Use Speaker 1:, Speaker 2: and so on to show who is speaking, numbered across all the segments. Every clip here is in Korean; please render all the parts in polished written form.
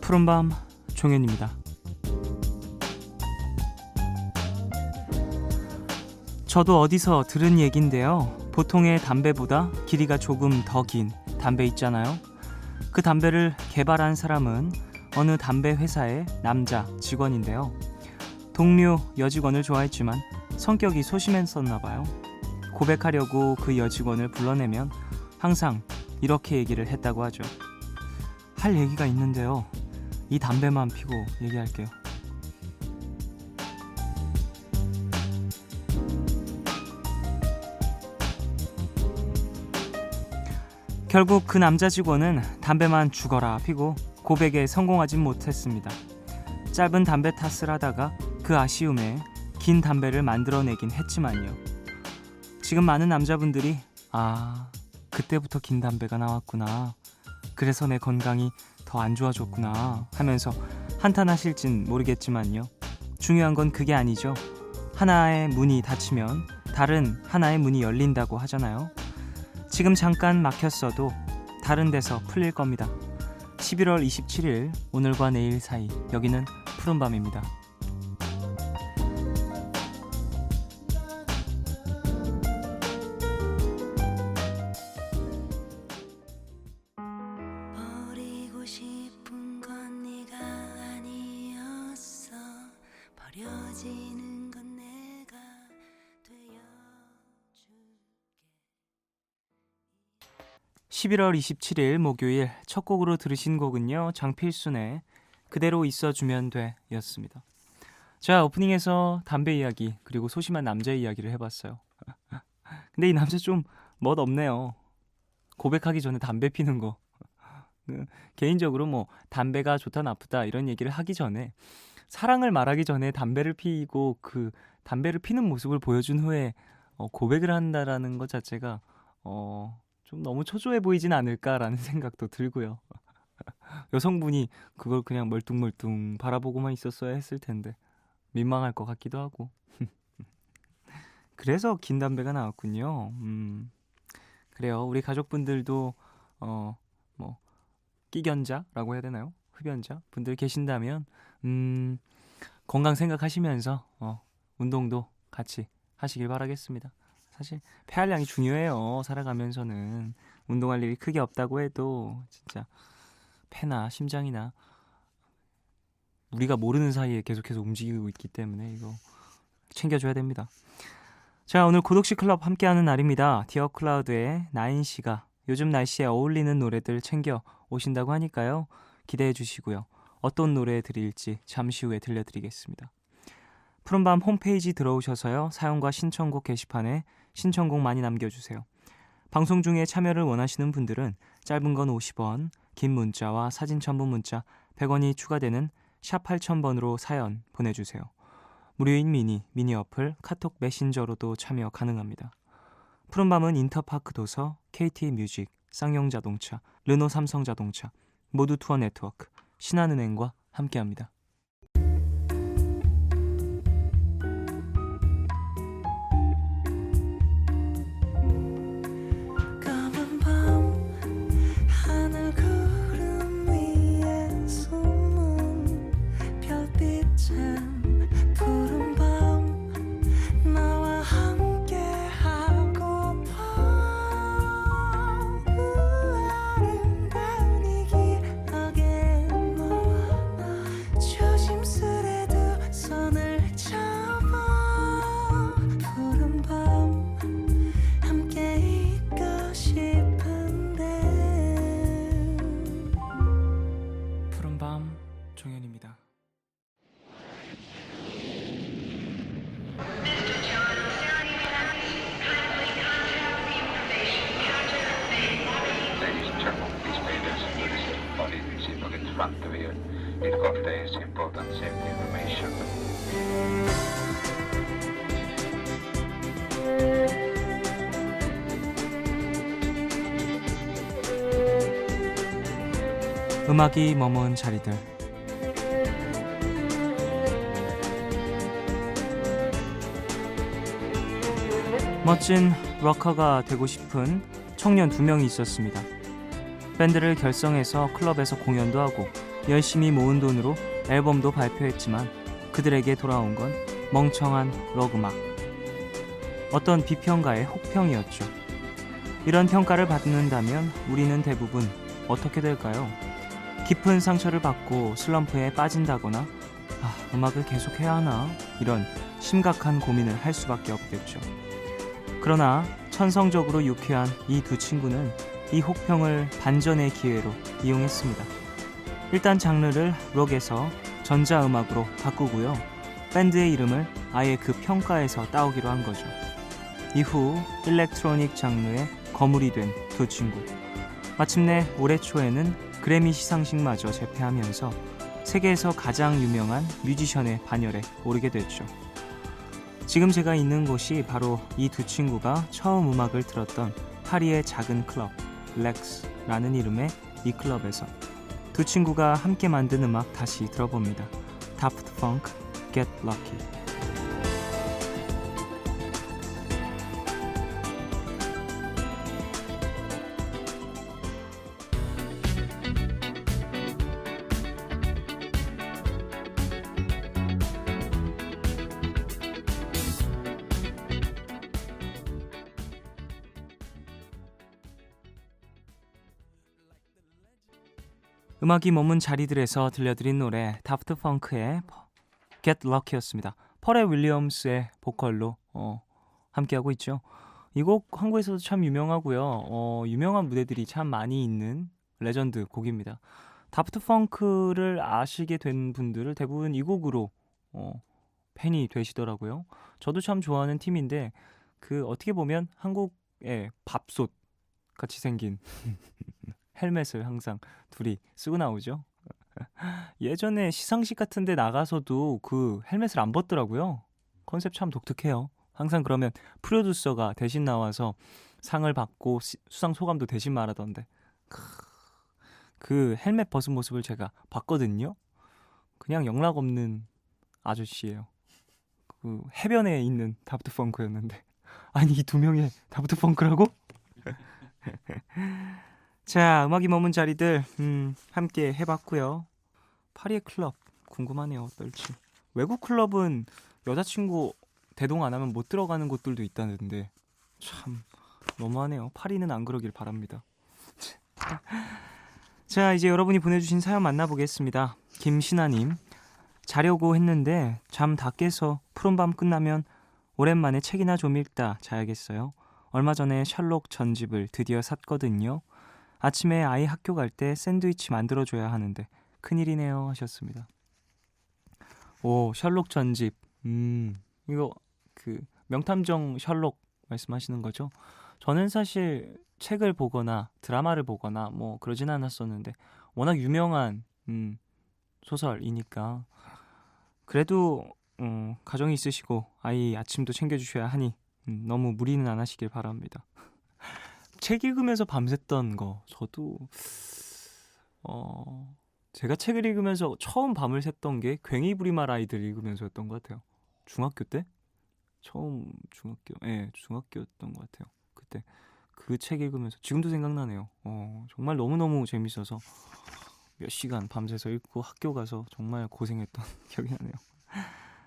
Speaker 1: 푸른밤 종현입니다. 저도 어디서 들은 얘긴데요. 보통의 담배보다 길이가 조금 더 긴 담배 있잖아요. 그 담배를 개발한 사람은 어느 담배 회사의 남자 직원인데요. 동료 여직원을 좋아했지만 성격이 소심했었나 봐요. 고백하려고 그 여직원을 불러내면 항상 이렇게 얘기를 했다고 하죠. 할 얘기가 있는데요. 이 담배만 피고 얘기할게요. 결국 그 남자 직원은 담배만 죽어라 피고 고백에 성공하진 못했습니다. 짧은 담배 탓을 하다가 그 아쉬움에 긴 담배를 만들어내긴 했지만요. 지금 많은 남자분들이 그때부터 긴 담배가 나왔구나, 그래서 내 건강이 더 안 좋아졌구나 하면서 한탄하실진 모르겠지만요. 중요한 건 그게 아니죠. 하나의 문이 닫히면 다른 하나의 문이 열린다고 하잖아요. 지금 잠깐 막혔어도 다른 데서 풀릴 겁니다. 11월 27일 오늘과 내일 사이, 여기는 푸른밤입니다.
Speaker 2: 버리고 싶은 건 네가 아니었어. 버려지는 건 내가 되어줄게.
Speaker 1: 11월 27일 목요일 첫 곡으로 들으신 곡은요, 장필순의 그대로 있어주면 돼 였습니다. 자, 오프닝에서 담배 이야기 그리고 소심한 남자 이야기를 해봤어요. 근데 이 남자 좀 멋없네요. 고백하기 전에 담배 피는 거. 개인적으로 뭐 담배가 좋다 나쁘다 이런 얘기를 하기 전에, 사랑을 말하기 전에 담배를 피고 그 담배를 피는 모습을 보여준 후에 고백을 한다라는 것 자체가 좀 너무 초조해 보이진 않을까라는 생각도 들고요. 여성분이 그걸 그냥 멀뚱멀뚱 바라보고만 있었어야 했을 텐데 민망할 것 같기도 하고. 그래서 긴 담배가 나왔군요. 그래요. 우리 가족분들도 뭐 끼견자라고 해야 되나요? 흡연자 분들 계신다면 건강 생각하시면서 운동도 같이 하시길 바라겠습니다. 사실 폐활량이 중요해요. 살아가면서는 운동할 일이 크게 없다고 해도 진짜 폐나 심장이나 우리가 모르는 사이에 계속해서 움직이고 있기 때문에 이거 챙겨줘야 됩니다. 자, 오늘 고독시 클럽 함께하는 날입니다. 디어 클라우드의 나인씨가 요즘 날씨에 어울리는 노래들 챙겨 오신다고 하니까요. 기대해 주시고요. 어떤 노래 드릴지 잠시 후에 들려드리겠습니다. 푸른밤 홈페이지 들어오셔서요. 사연과 신청곡 게시판에 신청곡 많이 남겨주세요. 방송 중에 참여를 원하시는 분들은 짧은 건 50원, 긴 문자와 사진 첨부 문자 100원이 추가되는 샵 8000번으로 사연 보내주세요. 무료인 미니 어플 카톡 메신저로도 참여 가능합니다. 푸른밤은 인터파크 도서, KT 뮤직, 쌍용자동차, 르노 삼성자동차, 모두 투어 네트워크, 신한은행과 함께합니다.
Speaker 2: 검은 밤 하늘 구름 위에 숨은 별빛은 푸른 밤 나와 함께 하고파. 아름다운 이 기억에 너와 조심스레 두 손을 잡아. 푸른 밤 함께 있고 싶은데.
Speaker 1: 푸른밤 종현입니다.
Speaker 3: Ladies and gentlemen, please pay attention to this body receiver in front of you. It contains important safety information.
Speaker 1: 음악이 머문 자리들. 멋진 록커가 되고 싶은 청년 2명이 있었습니다. 밴드를 결성해서 클럽에서 공연도 하고 열심히 모은 돈으로 앨범도 발표했지만 그들에게 돌아온 건 멍청한 록 음악. 어떤 비평가의 혹평이었죠. 이런 평가를 받는다면 우리는 대부분 어떻게 될까요? 깊은 상처를 받고 슬럼프에 빠진다거나 음악을 계속해야 하나? 이런 심각한 고민을 할 수밖에 없겠죠. 그러나 천성적으로 유쾌한 이 두 친구는 이 혹평을 반전의 기회로 이용했습니다. 일단 장르를 록에서 전자음악으로 바꾸고요. 밴드의 이름을 아예 그 평가에서 따오기로 한 거죠. 이후 일렉트로닉 장르의 거물이 된 두 친구. 마침내 올해 초에는 그래미 시상식마저 제패하면서 세계에서 가장 유명한 뮤지션의 반열에 오르게 됐죠. 지금 제가 있는 곳이 바로 이 두 친구가 처음 음악을 들었던 파리의 작은 클럽 렉스라는 이름의 이 클럽에서 두 친구가 함께 만든 음악 다시 들어봅니다. Daft Punk, Get Lucky. 음악이 머문 자리들에서 들려드린 노래 다프트 펑크의 Get Lucky였습니다. 펄의 윌리엄스의 보컬로 함께하고 있죠. 이 곡 한국에서도 참 유명하고요. 유명한 무대들이 참 많이 있는 레전드 곡입니다. 다프트 펑크를 아시게 된 분들은 대부분 이 곡으로 팬이 되시더라고요. 저도 참 좋아하는 팀인데 그 어떻게 보면 한국의 밥솥 같이 생긴 헬멧을 항상 둘이 쓰고 나오죠. 예전에 시상식 같은 데 나가서도 그 헬멧을 안 벗더라고요. 컨셉 참 독특해요. 항상 그러면 프로듀서가 대신 나와서 상을 받고 수상 소감도 대신 말하던데 그 헬멧 벗은 모습을 제가 봤거든요. 그냥 영락 없는 아저씨예요. 그 해변에 있는 다프트 펑크였는데 아니 이 두 명의 다프트 펑크라고? 자, 음악이 머문 자리들 함께 해봤고요. 파리의 클럽 궁금하네요. 어떨지. 외국 클럽은 여자친구 대동 안 하면 못 들어가는 곳들도 있다는데 참 너무하네요. 파리는 안 그러길 바랍니다. 자, 이제 여러분이 보내주신 사연 만나보겠습니다. 김신아님, 자려고 했는데 잠 다 깨서 푸른밤 끝나면 오랜만에 책이나 좀 읽다 자야겠어요. 얼마 전에 셜록 전집을 드디어 샀거든요. 아침에 아이 학교 갈 때 샌드위치 만들어줘야 하는데 큰일이네요 하셨습니다. 오, 셜록 전집. 이거 그 명탐정 셜록 말씀하시는 거죠? 저는 사실 책을 보거나 드라마를 보거나 뭐 그러진 않았었는데 워낙 유명한 소설이니까 그래도 가정이 있으시고 아이 아침도 챙겨주셔야 하니 너무 무리는 안 하시길 바랍니다. 책 읽으면서 밤샜던 거 저도 제가 책을 읽으면서 처음 밤을 샜던 게 괭이부리말 아이들 읽으면서였던 것 같아요. 중학교 때? 처음 중학교였던 것 같아요. 그때 그 책 읽으면서 지금도 생각나네요. 정말 너무너무 재밌어서 몇 시간 밤새서 읽고 학교 가서 정말 고생했던 기억이 나네요.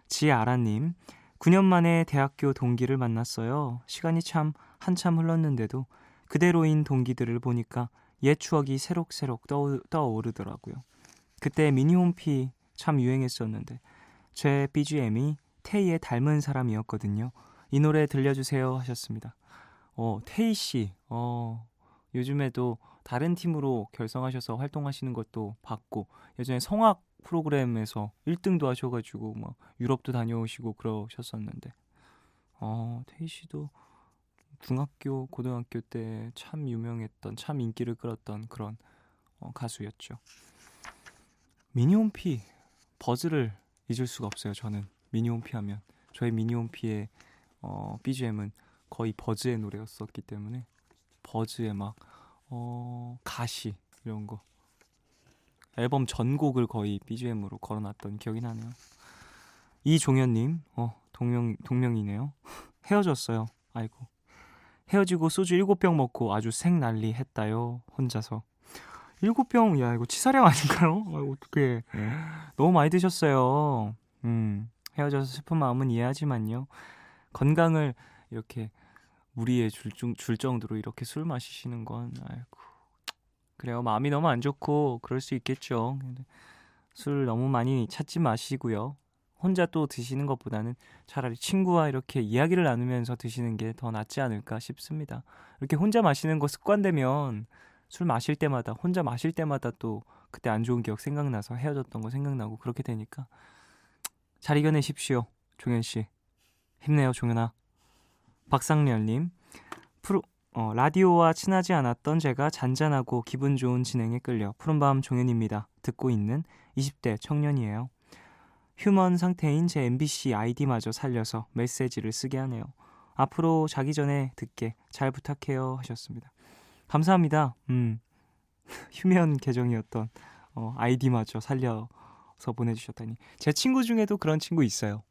Speaker 1: 지아라님, 9년 만에 대학교 동기를 만났어요. 시간이 참 한참 흘렀는데도 그대로인 동기들을 보니까 옛 추억이 새록새록 떠오르더라고요. 그때 미니홈피 참 유행했었는데 제 BGM이 테이의 닮은 사람이었거든요. 이 노래 들려주세요 하셨습니다. 테이씨 요즘에도 다른 팀으로 결성하셔서 활동하시는 것도 봤고 예전에 성악 프로그램에서 1등도 하셔가지고 막 유럽도 다녀오시고 그러셨었는데 테이씨도 중학교, 고등학교 때 참 유명했던, 참 인기를 끌었던 그런 가수였죠. 미니홈피 버즈를 잊을 수가 없어요. 저는 미니홈피 하면 저의 미니홈피의 BGM은 거의 버즈의 노래였었기 때문에 버즈의 막 가시 이런 거 앨범 전곡을 거의 BGM으로 걸어놨던 기억이 나네요. 이종현님 동명이네요. 헤어졌어요. 아이고 헤어지고 소주 7병 먹고 아주 생난리 했다요 혼자서. 7병, 야 이거 치사량 아닌가요? 어떡해. 너무 많이 드셨어요. 헤어져서 슬픈 마음은 이해하지만요. 건강을 이렇게 무리에 줄 정도로 이렇게 술 마시시는 건 아이고. 그래요. 마음이 너무 안 좋고 그럴 수 있겠죠. 근데 술 너무 많이 찾지 마시고요. 혼자 또 드시는 것보다는 차라리 친구와 이렇게 이야기를 나누면서 드시는 게 더 낫지 않을까 싶습니다. 이렇게 혼자 마시는 거 습관되면 술 마실 때마다 혼자 마실 때마다 또 그때 안 좋은 기억 생각나서 헤어졌던 거 생각나고 그렇게 되니까 잘 이겨내십시오. 종현씨 힘내요. 종현아. 박상렬님 라디오와 친하지 않았던 제가 잔잔하고 기분 좋은 진행에 끌려 푸른밤 종현입니다. 듣고 있는 20대 청년이에요. 휴먼 상태인 제 MBC 아이디마저 살려서 메시지를 쓰게 하네요. 앞으로 자기 전에 듣게 잘 부탁해요 하셨습니다. 감사합니다. 휴면 계정이었던 아이디마저 살려서 보내주셨다니. 제 친구 중에도 그런 친구 있어요.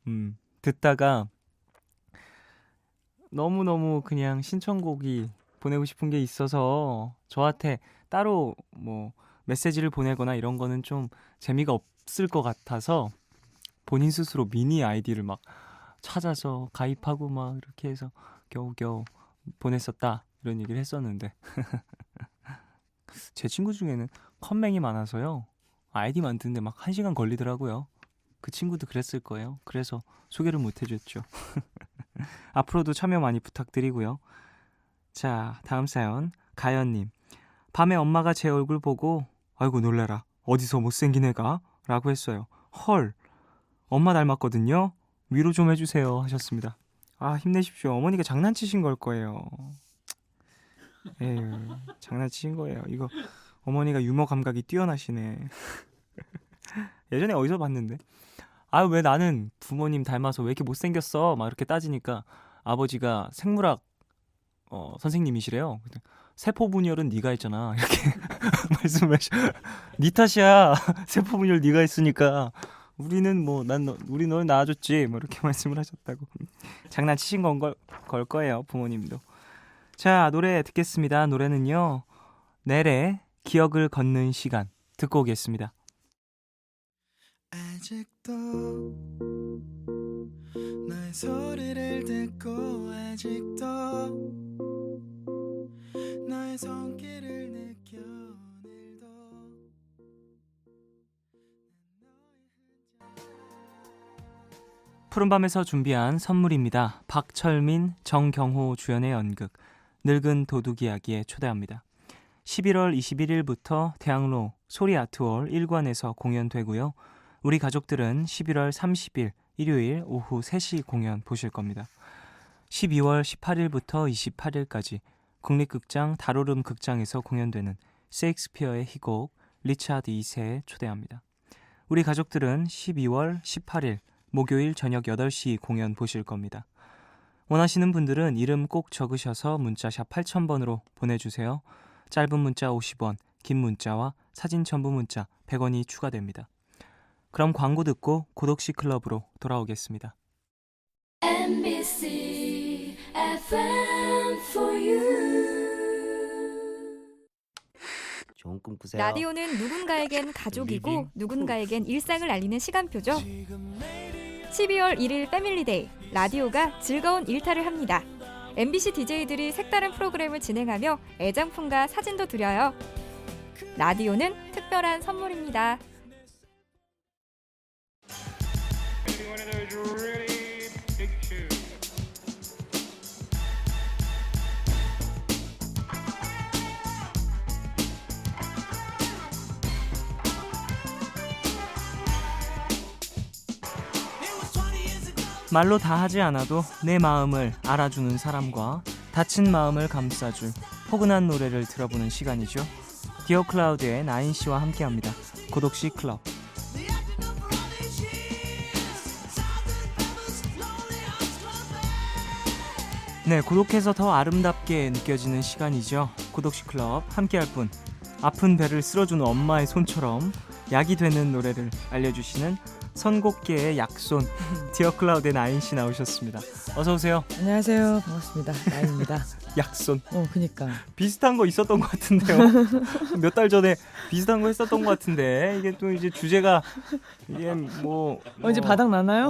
Speaker 1: 듣다가 너무너무 그냥 신청곡이 보내고 싶은 게 있어서 저한테 따로 뭐 메시지를 보내거나 이런 거는 좀 재미가 없을 것 같아서 본인 스스로 미니 아이디를 막 찾아서 가입하고 막 이렇게 해서 겨우겨우 보냈었다 이런 얘기를 했었는데 제 친구 중에는 컴맹이 많아서요. 아이디 만드는데 막 1시간 걸리더라고요. 그 친구도 그랬을 거예요. 그래서 소개를 못 해줬죠. 앞으로도 참여 많이 부탁드리고요. 자, 다음 사연 가연님. 밤에 엄마가 제 얼굴 보고 아이고 놀래라 어디서 못생긴 애가? 라고 했어요. 헐 엄마 닮았거든요. 위로 좀 해주세요 하셨습니다. 아 힘내십시오. 어머니가 장난치신 걸 거예요. 장난치신 거예요. 이거 어머니가 유머 감각이 뛰어나시네. 예전에 어디서 봤는데 아 왜 나는 부모님 닮아서 왜 이렇게 못생겼어? 막 이렇게 따지니까 아버지가 생물학 선생님이시래요. 세포분열은 네가 했잖아. 이렇게 말씀하셔. 네 탓이야. 세포분열 네가 했으니까 우리는 뭐 우리 널 낳아줬지. 뭐 이렇게 말씀을 하셨다고. 장난치신 걸 거예요. 부모님도. 자 노래 듣겠습니다. 노래는요. 넬의 기억을 걷는 시간 듣고 오겠습니다.
Speaker 2: 아직도 너의 소리를 듣고 아직도 너의 손길을 느껴 오늘도
Speaker 1: 푸른밤에서 준비한 선물입니다. 박철민, 정경호 주연의 연극 늙은 도둑 이야기에 초대합니다. 11월 21일부터 대학로 소리아트홀 1관에서 공연되고요. 우리 가족들은 11월 30일 일요일 오후 3시 공연 보실 겁니다. 12월 18일부터 28일까지 국립극장 다로름 극장에서 공연되는 셰익스피어의 희곡 리차드 2세에 초대합니다. 우리 가족들은 12월 18일 목요일 저녁 8시 공연 보실 겁니다. 원하시는 분들은 이름 꼭 적으셔서 문자샵 8000번으로 보내주세요. 짧은 문자 50원, 긴 문자와 사진 첨부 문자 100원이 추가됩니다. 그럼 광고 듣고 고독시 클럽으로 돌아오겠습니다.
Speaker 4: MBC FM for you.
Speaker 5: 좋은 꿈 꾸세요.
Speaker 6: 라디오는 누군가에겐 가족이고 누군가에겐 일상을 알리는 시간표죠. 12월 1일 패밀리데이, 라디오가 즐거운 일탈을 합니다. MBC DJ들이 색다른 프로그램을 진행하며 애장품과 사진도 드려요. 라디오는 특별한 선물입니다.
Speaker 1: 말로 다 하지 않아도 내 마음을 알아주는 사람과 다친 마음을 감싸줄 포근한 노래를 들어보는 시간이죠. 디어 클라우드의 나인씨와 함께합니다. 고독시 클럽. 네, 고독해서 더 아름답게 느껴지는 시간이죠. 고독시 클럽 함께할 분, 아픈 배를 쓸어주는 엄마의 손처럼 약이 되는 노래를 알려주시는 선곡계의 약손 디어 클라우드의 나인씨 나오셨습니다. 어서 오세요.
Speaker 7: 안녕하세요. 반갑습니다. 나인입니다.
Speaker 1: 약손.
Speaker 7: 그니까.
Speaker 1: 비슷한 거 있었던 것 같은데요. 몇 달 전에 비슷한 거 했었던 것 같은데 이게 또 이제 주제가 이게 뭐
Speaker 7: 이제 바닥 나나요?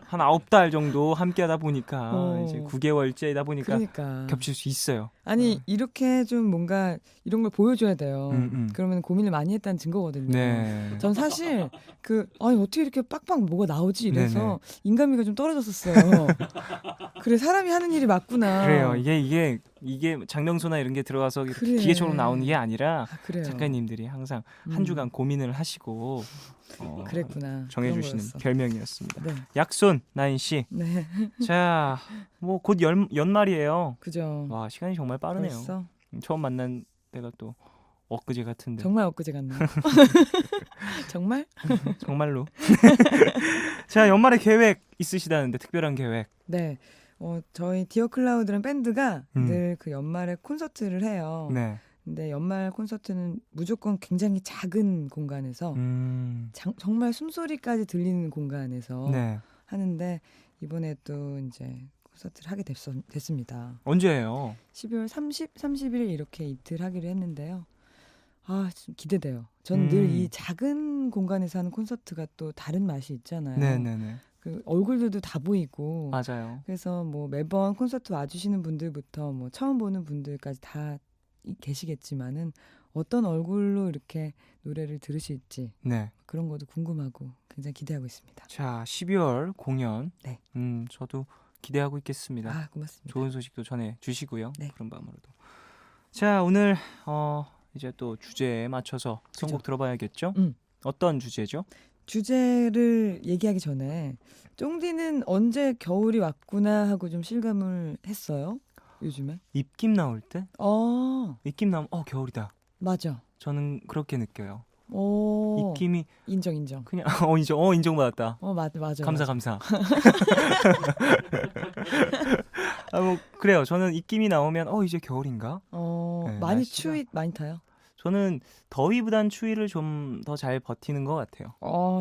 Speaker 1: 한 9달 정도 함께하다 보니까 이제 9개월째이다 보니까
Speaker 7: 그러니까.
Speaker 1: 겹칠 수 있어요.
Speaker 7: 아니 이렇게 좀 뭔가 이런 걸 보여줘야 돼요.
Speaker 1: 음.
Speaker 7: 그러면 고민을 많이 했다는 증거거든요.
Speaker 1: 네.
Speaker 7: 전 사실 아니 어떻게 이렇게 빡빡 뭐가 나오지 이래서
Speaker 1: 네네.
Speaker 7: 인간미가 좀 떨어졌었어요. 그래 사람이 하는 일이 맞구나.
Speaker 1: 그래요. 이게 장명소나 이런 게 들어가서
Speaker 7: 그래.
Speaker 1: 기계처럼 나오는 게 아니라
Speaker 7: 그래요.
Speaker 1: 작가님들이 항상 한 주간 고민을 하시고
Speaker 7: 그랬구나.
Speaker 1: 정해주시는
Speaker 7: 그런 거였어.
Speaker 1: 별명이었습니다.
Speaker 7: 네.
Speaker 1: 약손 나인 씨.
Speaker 7: 네.
Speaker 1: 자, 뭐 곧 연말이에요.
Speaker 7: 그죠.
Speaker 1: 와, 시간이 정말 빠르네요.
Speaker 7: 벌써
Speaker 1: 처음 만난 때가 또 엊그제 같은데.
Speaker 7: 정말 엊그제 같네요. 정말?
Speaker 1: 정말로. 자, 연말에 계획 있으시다는데 특별한 계획.
Speaker 7: 네. 저희 디어 클라우드라는 밴드가 늘 그 연말에 콘서트를 해요.
Speaker 1: 네.
Speaker 7: 근데 연말 콘서트는 무조건 굉장히 작은 공간에서 정말 숨소리까지 들리는 공간에서
Speaker 1: 네.
Speaker 7: 하는데 이번에 또 이제 콘서트를 하게 됐습니다.
Speaker 1: 언제예요?
Speaker 7: 12월 30, 31일 이렇게 이틀 하기로 했는데요. 좀 기대돼요. 전 늘 이 작은 공간에서 하는 콘서트가 또 다른 맛이 있잖아요.
Speaker 1: 네네네.
Speaker 7: 그 얼굴들도 다 보이고.
Speaker 1: 맞아요.
Speaker 7: 그래서 뭐 매번 콘서트 와주시는 분들부터 뭐 처음 보는 분들까지 다 계시겠지만은 어떤 얼굴로 이렇게 노래를 들으실지
Speaker 1: 네.
Speaker 7: 그런 것도 궁금하고 굉장히 기대하고 있습니다.
Speaker 1: 자, 12월 공연.
Speaker 7: 네.
Speaker 1: 저도 기대하고 있겠습니다.
Speaker 7: 고맙습니다.
Speaker 1: 좋은 소식도 전해 주시고요.
Speaker 7: 네.
Speaker 1: 그런 마음으로도. 자, 오늘 이제 또 주제에 맞춰서 선곡 들어봐야겠죠? 어떤 주제죠?
Speaker 7: 주제를 얘기하기 전에 쫑디는 언제 겨울이 왔구나 하고 좀 실감을 했어요. 요즘에.
Speaker 1: 입김 나올 때? 입김 나오면 겨울이다.
Speaker 7: 맞아.
Speaker 1: 저는 그렇게 느껴요.
Speaker 7: 오.
Speaker 1: 입김이
Speaker 7: 인정.
Speaker 1: 그냥 인정받았다.
Speaker 7: 맞아.
Speaker 1: 감사. 뭐 그래요. 저는 입김이 나오면 이제 겨울인가? 네,
Speaker 7: 많이
Speaker 1: 날씨가.
Speaker 7: 추위 많이 타요?
Speaker 1: 저는 더위보단 추위를 좀 더 잘 버티는 것 같아요.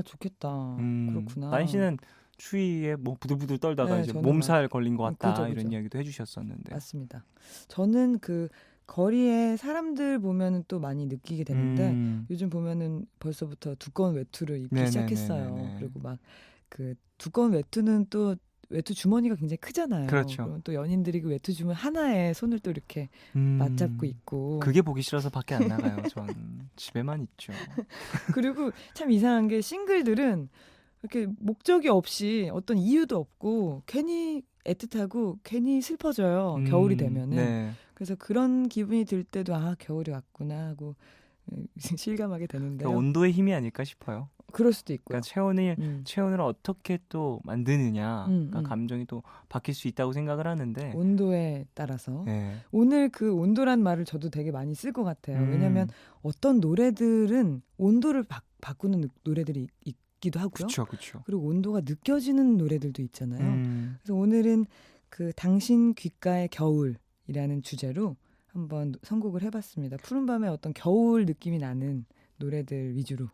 Speaker 7: 좋겠다. 그렇구나.
Speaker 1: 나인 씨는 추위에 뭐 부들부들 떨다가
Speaker 7: 네,
Speaker 1: 이제
Speaker 7: 저는
Speaker 1: 몸살 걸린 것 같다
Speaker 7: 그죠.
Speaker 1: 이런 이야기도 해주셨었는데.
Speaker 7: 맞습니다. 저는 그 거리에 사람들 보면은 또 많이 느끼게 되는데 요즘 보면은 벌써부터 두꺼운 외투를 입기
Speaker 1: 네네네네네.
Speaker 7: 시작했어요. 그리고 막 그 두꺼운 외투는 또 외투 주머니가 굉장히 크잖아요.
Speaker 1: 그렇죠.
Speaker 7: 그럼 또 연인들이 그 외투 주머니 하나에 손을 또 이렇게 맞잡고 있고.
Speaker 1: 그게 보기 싫어서 밖에 안 나가요. 전 집에만 있죠.
Speaker 7: 그리고 참 이상한 게 싱글들은 이렇게 목적이 없이 어떤 이유도 없고 괜히 애틋하고 괜히 슬퍼져요. 겨울이 되면은.
Speaker 1: 네.
Speaker 7: 그래서 그런 기분이 들 때도 겨울이 왔구나 하고 실감하게 되는데요.
Speaker 1: 그러니까 온도의 힘이 아닐까 싶어요.
Speaker 7: 그럴 수도 있고요.
Speaker 1: 그러니까 체온을 어떻게 또 만드느냐가 감정이 또 바뀔 수 있다고 생각을 하는데.
Speaker 7: 온도에 따라서.
Speaker 1: 네.
Speaker 7: 오늘 그 온도란 말을 저도 되게 많이 쓸 것 같아요. 왜냐하면 어떤 노래들은 온도를 바꾸는 노래들이 있기도 하고요.
Speaker 1: 그렇죠.
Speaker 7: 그리고 온도가 느껴지는 노래들도 있잖아요. 그래서 오늘은 그 당신 귓가의 겨울이라는 주제로 한번 선곡을 해봤습니다. 푸른밤에 어떤 겨울 느낌이 나는 노래들 위주로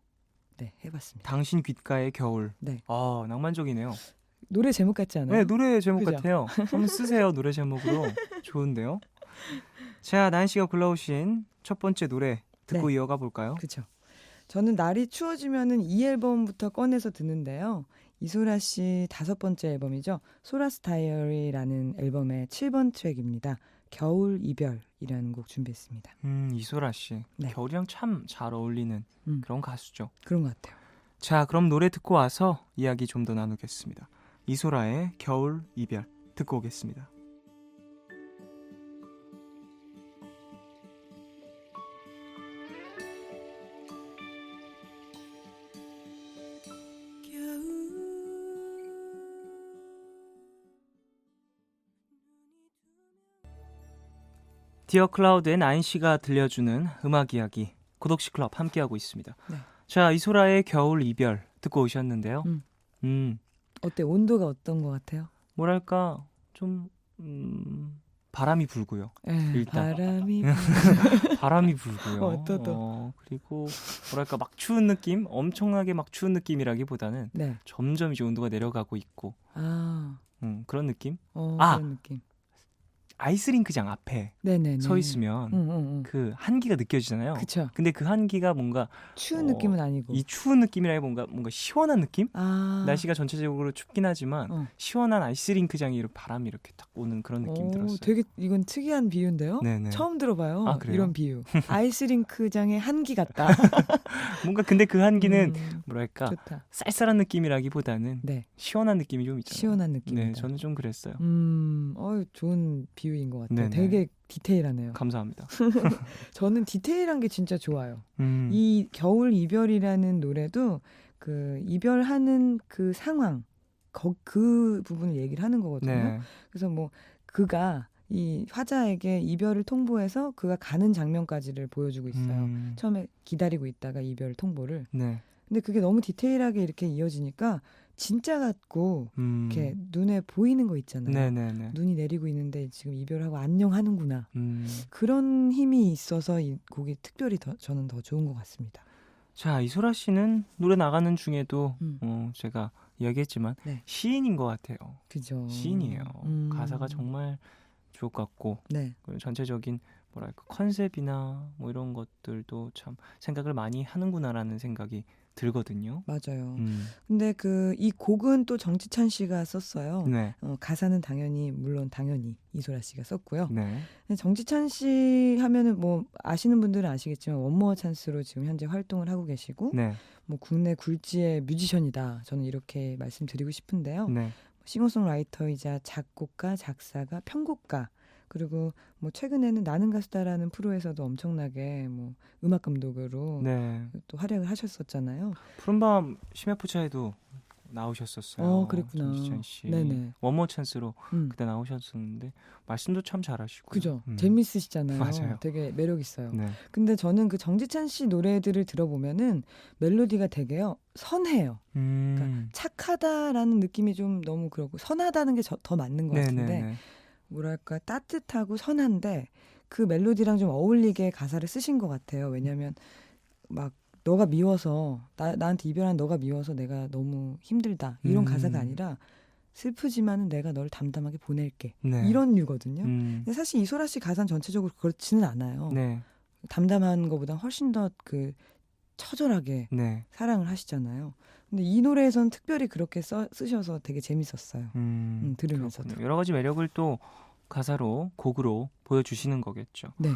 Speaker 7: 해봤습니다.
Speaker 1: 당신 귓가의 겨울.
Speaker 7: 네.
Speaker 1: 낭만적이네요.
Speaker 7: 노래 제목 같지 않아요?
Speaker 1: 네, 노래 제목
Speaker 7: 그죠?
Speaker 1: 같아요. 한번 쓰세요, 노래 제목으로. 좋은데요. 자, 나인 씨가 골라오신 첫 번째 노래 듣고 이어가 볼까요?
Speaker 7: 그렇죠. 저는 날이 추워지면은 이 앨범부터 꺼내서 듣는데요. 이소라 씨 5번째 앨범이죠. 소라스 다이어리라는 앨범의 7번 트랙입니다. 겨울 이별이라는 곡 준비했습니다.
Speaker 1: 이소라 씨.
Speaker 7: 네.
Speaker 1: 겨울이랑 참 잘 어울리는 그런 가수죠.
Speaker 7: 그런 것 같아요.
Speaker 1: 자, 그럼 노래 듣고 와서 이야기 좀 더 나누겠습니다. 이소라의 겨울 이별 듣고 오겠습니다. 디어 클라우드의 나인 씨가 들려주는 음악 이야기 고독시 클럽 함께하고 있습니다.
Speaker 7: 네.
Speaker 1: 자, 이소라의 겨울 이별 듣고 오셨는데요.
Speaker 7: 어때? 온도가 어떤 것 같아요?
Speaker 1: 뭐랄까 좀 바람이 불고요. 일단. 바람이 불고요.
Speaker 7: 또.
Speaker 1: 그리고 뭐랄까 막 추운 느낌, 엄청나게 막 추운 느낌이라기보다는 점점 이제 온도가 내려가고 있고 그런 느낌.
Speaker 7: 그런 느낌.
Speaker 1: 아이스링크장 앞에
Speaker 7: 네네네.
Speaker 1: 서 있으면
Speaker 7: 응.
Speaker 1: 그 한기가 느껴지잖아요.
Speaker 7: 그쵸.
Speaker 1: 근데 그 한기가 뭔가
Speaker 7: 추운
Speaker 1: 어,
Speaker 7: 느낌은 아니고.
Speaker 1: 이 추운 느낌이라 뭔가 시원한 느낌?
Speaker 7: 아.
Speaker 1: 날씨가 전체적으로 춥긴 하지만
Speaker 7: 어.
Speaker 1: 시원한 아이스링크장에 이렇게 바람이 이렇게 딱 오는 그런 느낌
Speaker 7: 오,
Speaker 1: 들었어요.
Speaker 7: 되게 이건 특이한 비유인데요.
Speaker 1: 네네.
Speaker 7: 처음 들어봐요.
Speaker 1: 아, 그래요?
Speaker 7: 이런 비유. 아이스링크장의 한기 같다.
Speaker 1: 뭔가 근데 그 한기는
Speaker 7: 음,
Speaker 1: 뭐랄까
Speaker 7: 좋다.
Speaker 1: 쌀쌀한 느낌이라기보다는
Speaker 7: 네,
Speaker 1: 시원한 느낌이 좀 있잖아요.
Speaker 7: 시원한 느낌이다.
Speaker 1: 네, 저는 좀 그랬어요.
Speaker 7: 좋은 비유인 것 같아요.
Speaker 1: 네네.
Speaker 7: 되게 디테일하네요.
Speaker 1: 감사합니다.
Speaker 7: 저는 디테일한 게 진짜 좋아요.
Speaker 1: 음,
Speaker 7: 이 겨울 이별이라는 노래도 그 이별하는 그 상황, 그 부분을 얘기를 하는 거거든요.
Speaker 1: 네.
Speaker 7: 그래서 뭐 그가 이 화자에게 이별을 통보해서 그가 가는 장면까지를 보여주고 있어요.
Speaker 1: 음,
Speaker 7: 처음에 기다리고 있다가 이별 통보를.
Speaker 1: 네.
Speaker 7: 근데 그게 너무 디테일하게 이렇게 이어지니까 진짜 같고 이렇게 눈에 보이는 거 있잖아요.
Speaker 1: 네네네.
Speaker 7: 눈이 내리고 있는데 지금 이별하고 안녕하는구나.
Speaker 1: 음.
Speaker 7: 그런 힘이 있어서 이 곡이 특별히 저는 더 좋은 것 같습니다.
Speaker 1: 자, 이소라 씨는 노래 나가는 중에도
Speaker 7: 음.
Speaker 1: 제가 이야기했지만
Speaker 7: 네.
Speaker 1: 시인인 것 같아요.
Speaker 7: 그죠.
Speaker 1: 시인이에요. 가사가 정말 주옥 같고
Speaker 7: 네.
Speaker 1: 그리고 전체적인 뭐랄까 컨셉이나 뭐 이런 것들도 참 생각을 많이 하는구나라는 생각이 들거든요.
Speaker 7: 맞아요.
Speaker 1: 음.
Speaker 7: 근데 이 곡은 또 정지찬 씨가 썼어요.
Speaker 1: 네.
Speaker 7: 가사는 물론 당연히 이소라 씨가 썼고요.
Speaker 1: 네.
Speaker 7: 근데 정지찬 씨 하면은 뭐 아시는 분들은 아시겠지만 원모어 찬스로 지금 현재 활동을 하고 계시고
Speaker 1: 네.
Speaker 7: 뭐 국내 굴지의 뮤지션이다. 저는 이렇게 말씀드리고 싶은데요.
Speaker 1: 네.
Speaker 7: 싱어송라이터이자 작곡가, 작사가, 편곡가 그리고 뭐 최근에는 나는 가수다라는 프로에서도 엄청나게 뭐 음악 감독으로
Speaker 1: 네.
Speaker 7: 또 활약을 하셨었잖아요.
Speaker 1: 푸른밤 심야포차에도 나오셨었어요.
Speaker 7: 그랬구나.
Speaker 1: 정지찬 씨.
Speaker 7: 네네.
Speaker 1: 원모 찬스로
Speaker 7: 음.
Speaker 1: 그때 나오셨었는데 말씀도 참 잘하시고.
Speaker 7: 그죠. 재밌으시잖아요.
Speaker 1: 맞아요.
Speaker 7: 되게 매력 있어요.
Speaker 1: 네.
Speaker 7: 근데 저는 그 정지찬 씨 노래들을 들어보면은 멜로디가 되게요. 선해요. 그러니까 착하다라는 느낌이 좀 너무 그렇고 선하다는 게 더 맞는 것 같은데
Speaker 1: 네네네.
Speaker 7: 뭐랄까 따뜻하고 선한데 그 멜로디랑 좀 어울리게 가사를 쓰신 것 같아요. 왜냐하면 막 너가 미워서 나한테 이별한 너가 미워서 내가 너무 힘들다 이런 가사가 아니라 슬프지만은 내가 너를 담담하게 보낼게
Speaker 1: 네.
Speaker 7: 이런 류거든요.
Speaker 1: 음.
Speaker 7: 근데 사실 이소라 씨 가사는 전체적으로 그렇지는 않아요.
Speaker 1: 네.
Speaker 7: 담담한 것보다 훨씬 더 그 처절하게
Speaker 1: 네.
Speaker 7: 사랑을 하시잖아요. 근데 이 노래에서는 특별히 그렇게 쓰셔서 되게 재밌었어요. 들으면서도.
Speaker 1: 그렇군요. 여러 가지 매력을 또 가사로 곡으로 보여주시는 거겠죠.
Speaker 7: 네.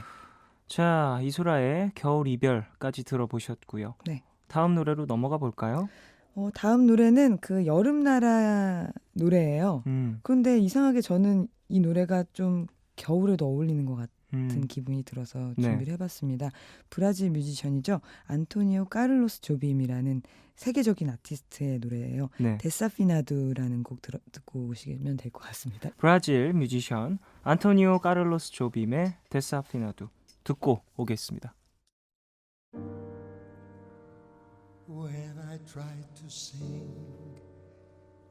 Speaker 1: 자, 이소라의 겨울 이별까지 들어보셨고요.
Speaker 7: 네.
Speaker 1: 다음 노래로 넘어가 볼까요?
Speaker 7: 다음 노래는 그 여름나라 노래예요. 그런데 이상하게 저는 이 노래가 좀 겨울에도 어울리는 것 같은 기분이 들어서
Speaker 1: 네.
Speaker 7: 준비를 해봤습니다. 브라질 뮤지션이죠. 안토니오 까를로스 조빔이라는 세계적인 아티스트의 노래예요.
Speaker 1: 네.
Speaker 7: 데사피나두라는 곡 듣고 오시면 될 것 같습니다.
Speaker 1: 브라질 뮤지션 안토니오 카를로스 조빔의 데사피나두 듣고 오겠습니다.
Speaker 2: When I try to sing,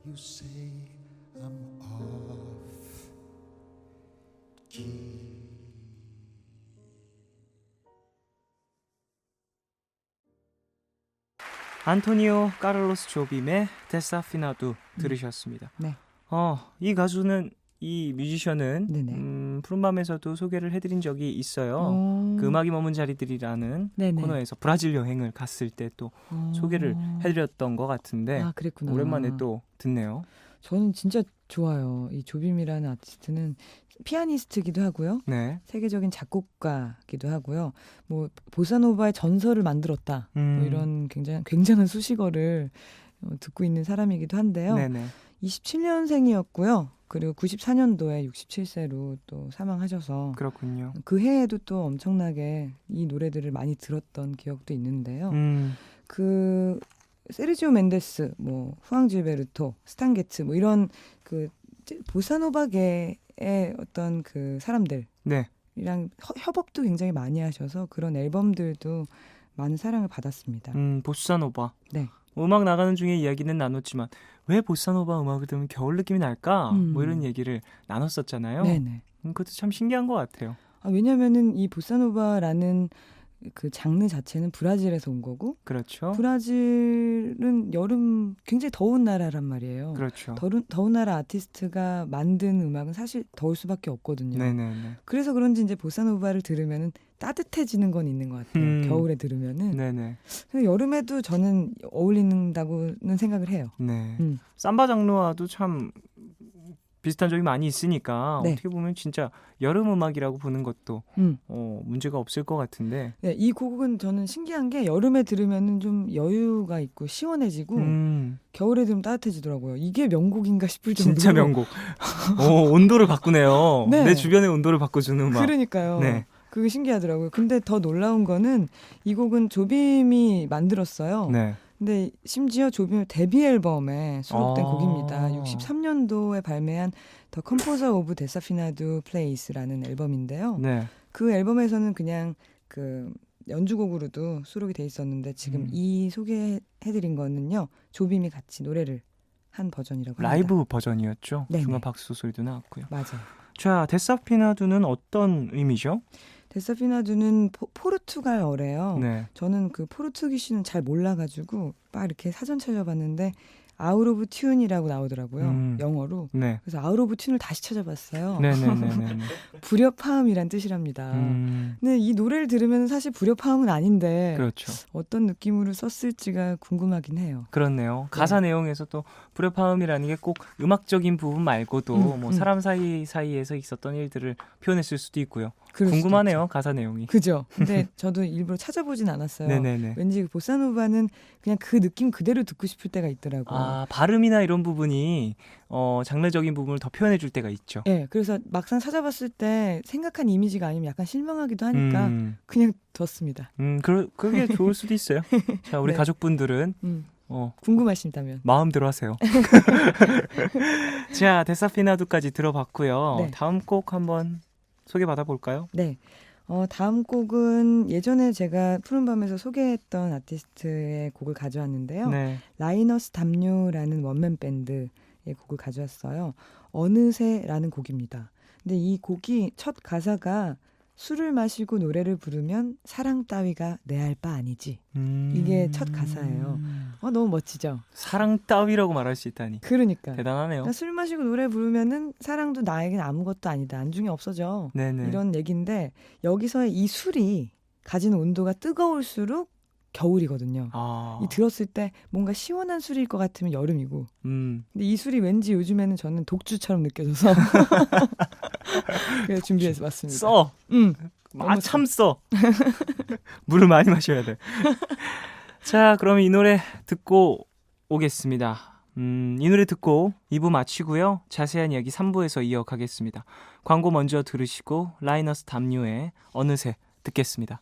Speaker 2: you say I'm off key.
Speaker 1: 안토니오 카를로스 조빔의 데사피나두 들으셨습니다.
Speaker 7: 네.
Speaker 1: 이 가수는 이 뮤지션은
Speaker 7: 네네.
Speaker 1: 푸른밤에서도 소개를 해드린 적이 있어요. 그 음악이 머문 자리들이라는
Speaker 7: 네네.
Speaker 1: 코너에서 브라질 여행을 갔을 때 또 소개를 해드렸던 것 같은데
Speaker 7: 아, 그랬구나.
Speaker 1: 오랜만에 또 듣네요.
Speaker 7: 저는 진짜 좋아요. 이 조빔이라는 아티스트는 피아니스트기도 하고요.
Speaker 1: 네.
Speaker 7: 세계적인 작곡가기도 하고요. 뭐 보사노바의 전설을 만들었다. 뭐 이런 굉장한 수식어를 듣고 있는 사람이기도 한데요.
Speaker 1: 네네.
Speaker 7: 27년생이었고요. 그리고 94년도에 67세로 또 사망하셔서
Speaker 1: 그렇군요.
Speaker 7: 그 해에도 또 엄청나게 이 노래들을 많이 들었던 기억도 있는데요. 그 세르지오 멘데스, 뭐 후앙 질베르토, 스탄게츠 뭐 이런 그 보사노바계의 어떤 그 사람들이랑
Speaker 1: 네.
Speaker 7: 협업도 굉장히 많이 하셔서 그런 앨범들도 많은 사랑을 받았습니다.
Speaker 1: 보사노바.
Speaker 7: 네.
Speaker 1: 음악 나가는 중에 이야기는 나눴지만 왜 보사노바 음악을 들으면 겨울 느낌이 날까? 뭐 이런 얘기를 나눴었잖아요.
Speaker 7: 네네.
Speaker 1: 그것도 참 신기한 것 같아요.
Speaker 7: 왜냐하면은 이 보사노바라는 그 장르 자체는 브라질에서 온 거고
Speaker 1: 그렇죠.
Speaker 7: 브라질은 여름 굉장히 더운 나라란 말이에요.
Speaker 1: 그렇죠.
Speaker 7: 더운 나라 아티스트가 만든 음악은 사실 더울 수밖에 없거든요.
Speaker 1: 네네네.
Speaker 7: 그래서 그런지 이제 보사노바를 들으면은 따뜻해지는 건 있는 것 같아요. 겨울에 들으면은.
Speaker 1: 네네.
Speaker 7: 그래서 여름에도 저는 어울린다고는 생각을 해요.
Speaker 1: 네.
Speaker 7: 음.
Speaker 1: 삼바 장르와도 참 비슷한 점이 많이 있으니까
Speaker 7: 네.
Speaker 1: 어떻게 보면 진짜 여름 음악이라고 보는 것도
Speaker 7: 음.
Speaker 1: 문제가 없을 것 같은데.
Speaker 7: 네, 이 곡은 저는 신기한 게 여름에 들으면은 좀 여유가 있고 시원해지고 겨울에 들으면 따뜻해지더라고요. 이게 명곡인가 싶을 정도로.
Speaker 1: 진짜 명곡. 온도를 바꾸네요.
Speaker 7: 네.
Speaker 1: 내 주변의 온도를 바꿔주는 음악.
Speaker 7: 그러니까요.
Speaker 1: 네.
Speaker 7: 그게 신기하더라고요. 근데 더 놀라운 거는 이 곡은 조빔이 만들었어요.
Speaker 1: 네.
Speaker 7: 근데 심지어 조빔의 데뷔 앨범에 수록된
Speaker 1: 아.
Speaker 7: 곡입니다. 63년도에 발매한 The Composer of Desafinado Place라는 앨범인데요.
Speaker 1: 네.
Speaker 7: 그 앨범에서는 그냥 그 연주곡으로도 수록이 돼 있었는데 지금 이 소개해드린 거는요. 조빔이 같이 노래를 한 버전이라고 합니다.
Speaker 1: 라이브 버전이었죠.
Speaker 7: 네네.
Speaker 1: 중간 박수 소리도 나왔고요.
Speaker 7: 맞아요.
Speaker 1: 자, 데사피나두는 어떤 의미죠?
Speaker 7: 데사피나두는 포르투갈어래요.
Speaker 1: 네.
Speaker 7: 저는 그 포르투기시는 잘 몰라가지고 막 이렇게 사전 찾아봤는데 아웃 오브 튠이라고 나오더라고요. 영어로.
Speaker 1: 네.
Speaker 7: 그래서 아웃 오브 튠을 다시 찾아봤어요.
Speaker 1: 네네네네.
Speaker 7: 불협화음이란 뜻이랍니다.
Speaker 1: 음,
Speaker 7: 근데 이 노래를 들으면 사실 불협화음은 아닌데
Speaker 1: 그렇죠.
Speaker 7: 어떤 느낌으로 썼을지가 궁금하긴 해요.
Speaker 1: 그렇네요. 가사 내용에서 또 불협화음이라는 게 꼭 음악적인 부분 말고도 뭐 사람 사이에서 있었던 일들을 표현했을 수도 있고요.
Speaker 7: 그럴 수도
Speaker 1: 궁금하네요. 가사 내용이.
Speaker 7: 그죠? 근데 저도 일부러 찾아보진 않았어요.
Speaker 1: 네네네.
Speaker 7: 왠지 보사노바는 그냥 그 느낌 그대로 듣고 싶을 때가 있더라고요.
Speaker 1: 아, 발음이나 이런 부분이 장르적인 부분을 더 표현해 줄 때가 있죠.
Speaker 7: 네, 그래서 막상 찾아봤을 때 생각한 이미지가 아니면 약간 실망하기도 하니까 그냥 뒀습니다.
Speaker 1: 그게 좋을 수도 있어요. 자, 우리
Speaker 7: 네.
Speaker 1: 가족분들은
Speaker 7: 궁금하신다면.
Speaker 1: 마음대로 하세요. 자, 데사피나두까지 들어봤고요.
Speaker 7: 네.
Speaker 1: 다음 곡 한번 소개받아 볼까요?
Speaker 7: 네. 다음 곡은 예전에 제가 푸른밤에서 소개했던 아티스트의 곡을 가져왔는데요.
Speaker 1: 네.
Speaker 7: 라이너스 담요라는 원맨 밴드의 곡을 가져왔어요. 어느새라는 곡입니다. 근데 이 곡이 첫 가사가 술을 마시고 노래를 부르면 사랑 따위가 내 할 바 아니지. 이게 첫 가사예요. 너무 멋지죠?
Speaker 1: 사랑 따위라고 말할 수 있다니.
Speaker 7: 그러니까.
Speaker 1: 대단하네요.
Speaker 7: 그러니까 술 마시고 노래 부르면은 사랑도 나에겐 아무것도 아니다. 안중에 없어져.
Speaker 1: 네네.
Speaker 7: 이런 얘기인데 여기서의 이 술이 가지는 온도가 뜨거울수록 겨울이거든요.
Speaker 1: 아.
Speaker 7: 이 들었을 때 뭔가 시원한 술일 것 같으면 여름이고 근데 이 술이 왠지 요즘에는 저는 독주처럼 느껴져서 그래서 준비해서 왔습니다.
Speaker 1: 써. 참 써. 물을 많이 마셔야 돼. 자, 그럼 이 노래 듣고 오겠습니다. 이 노래 듣고 2부 마치고요. 자세한 이야기 3부에서 이어가겠습니다. 광고 먼저 들으시고 라이너스 담요의 어느새 듣겠습니다.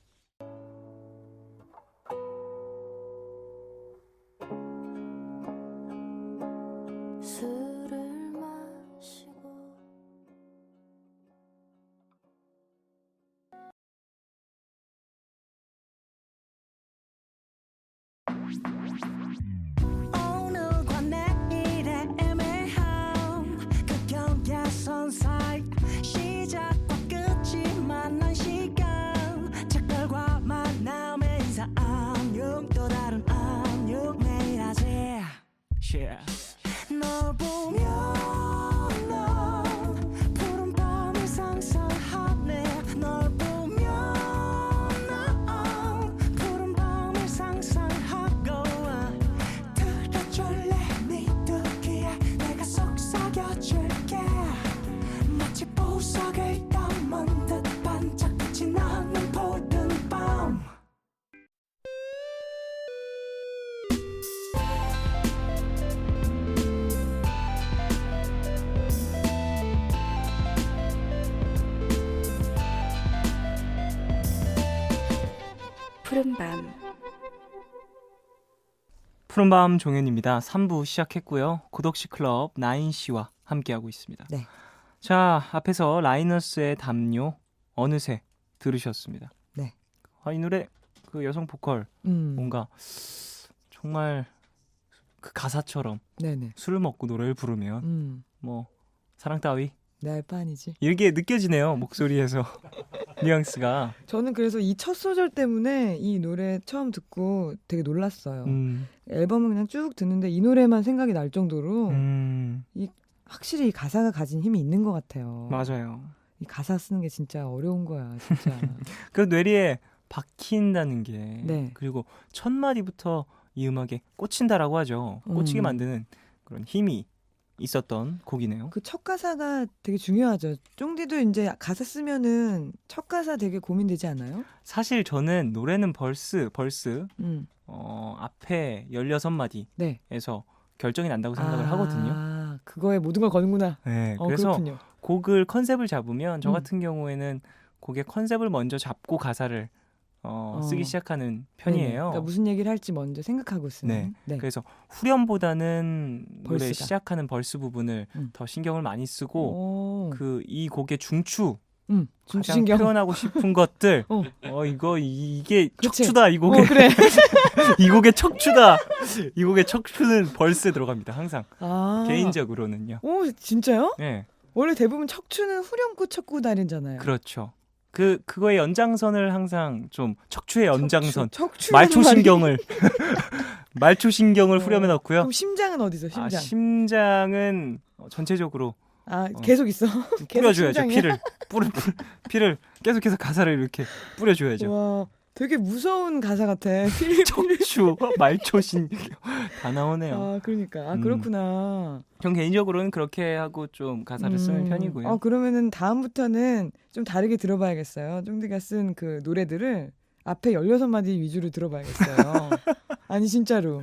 Speaker 4: 술을 마시고
Speaker 8: 오늘과 내일의 애매함 그 경계선 사이 시작과 끝이 만난 시간 작별과 만남의 인사 안녕 또 다른 안녕 매일 하지 널 보면 넌 푸른 밤을 상상하네 널 보면 넌 푸른 밤을 상상하고 들어줄래 네 듣기에 내가 속삭여줄게 마치 보석을 담은 듯 반짝빛이 나는 푸른 밤
Speaker 6: 푸른밤.
Speaker 1: 푸른밤 종현입니다. 3부 시작했고요. 고덕시 클럽 나인씨와 함께하고 있습니다.
Speaker 7: 네.
Speaker 1: 자, 앞에서 라이너스의 담요 어느새 들으셨습니다.
Speaker 7: 네.
Speaker 1: 이 노래 그 여성 보컬 뭔가 정말 그 가사처럼
Speaker 7: 네네.
Speaker 1: 술을 먹고 노래를 부르면 뭐 사랑 따위
Speaker 7: 내 할 바 아니지.
Speaker 1: 이게 느껴지네요. 목소리에서. 뉘앙스가.
Speaker 7: 저는 그래서 이 첫 소절 때문에 이 노래 처음 듣고 되게 놀랐어요. 앨범을 그냥 쭉 듣는데 이 노래만 생각이 날 정도로 확실히 이 가사가 가진 힘이 있는 것 같아요.
Speaker 1: 맞아요.
Speaker 7: 이 가사 쓰는 게 진짜 어려운 거야, 진짜.
Speaker 1: 그 뇌리에 박힌다는 게
Speaker 7: 네.
Speaker 1: 그리고 첫 마디부터 이 음악에 꽂힌다라고 하죠. 꽂히게 만드는 그런 힘이 있었던 곡이네요.
Speaker 7: 그 첫 가사가 되게 중요하죠. 쫑디도 이제 가사 쓰면은 첫 가사 되게 고민되지 않아요?
Speaker 1: 사실 저는 노래는 벌스
Speaker 7: 음.
Speaker 1: 앞에 16마디에서
Speaker 7: 네.
Speaker 1: 결정이 난다고 생각을 하거든요.
Speaker 7: 아, 그거에 모든 걸 거는구나.
Speaker 1: 네, 그래서
Speaker 7: 그렇군요.
Speaker 1: 곡을 컨셉을 잡으면 저 같은 경우에는 곡의 컨셉을 먼저 잡고 가사를 쓰기 시작하는 편이에요.
Speaker 7: 네네. 그러니까 무슨 얘기를 할지 먼저 생각하고 쓰는. 네.
Speaker 1: 그래서 후렴보다는 노래
Speaker 7: 벌스가.
Speaker 1: 시작하는 벌스 부분을 더 신경을 많이 쓰고
Speaker 7: 오.
Speaker 1: 이 곡의 중추 가장
Speaker 7: 중추신경.
Speaker 1: 표현하고 싶은 것들 이게
Speaker 7: 그치?
Speaker 1: 척추다 이 곡의
Speaker 7: 그래.
Speaker 1: 이 곡의 척추다 이 곡의 척추는 벌스에 들어갑니다 항상
Speaker 7: 아.
Speaker 1: 개인적으로는요.
Speaker 7: 오, 진짜요?
Speaker 1: 네,
Speaker 7: 원래 대부분 척추는 후렴구 척구 다리잖아요.
Speaker 1: 그렇죠. 그거의 연장선을 항상 좀 척추의 연장선
Speaker 7: 척추
Speaker 1: 말초신경을 말초신경을 후렴에 넣고요.
Speaker 7: 그럼 심장은 어디서? 심장.
Speaker 1: 심장은 전체적으로
Speaker 7: 계속 있어. 계속
Speaker 1: 뿌려줘야죠.
Speaker 7: 심장이야?
Speaker 1: 피를 계속해서 가사를 이렇게 뿌려줘야죠.
Speaker 7: 와, 되게 무서운 가사 같아.
Speaker 1: 척추, 말초신경 다 나오네요.
Speaker 7: 아, 그러니까. 그렇구나.
Speaker 1: 전 개인적으로는 그렇게 하고 좀 가사를 쓰는 편이고요.
Speaker 7: 그러면은 다음부터는 좀 다르게 들어봐야겠어요. 쫑디가 쓴 그 노래들을 앞에 16마디 위주로 들어봐야겠어요. 아니 진짜로.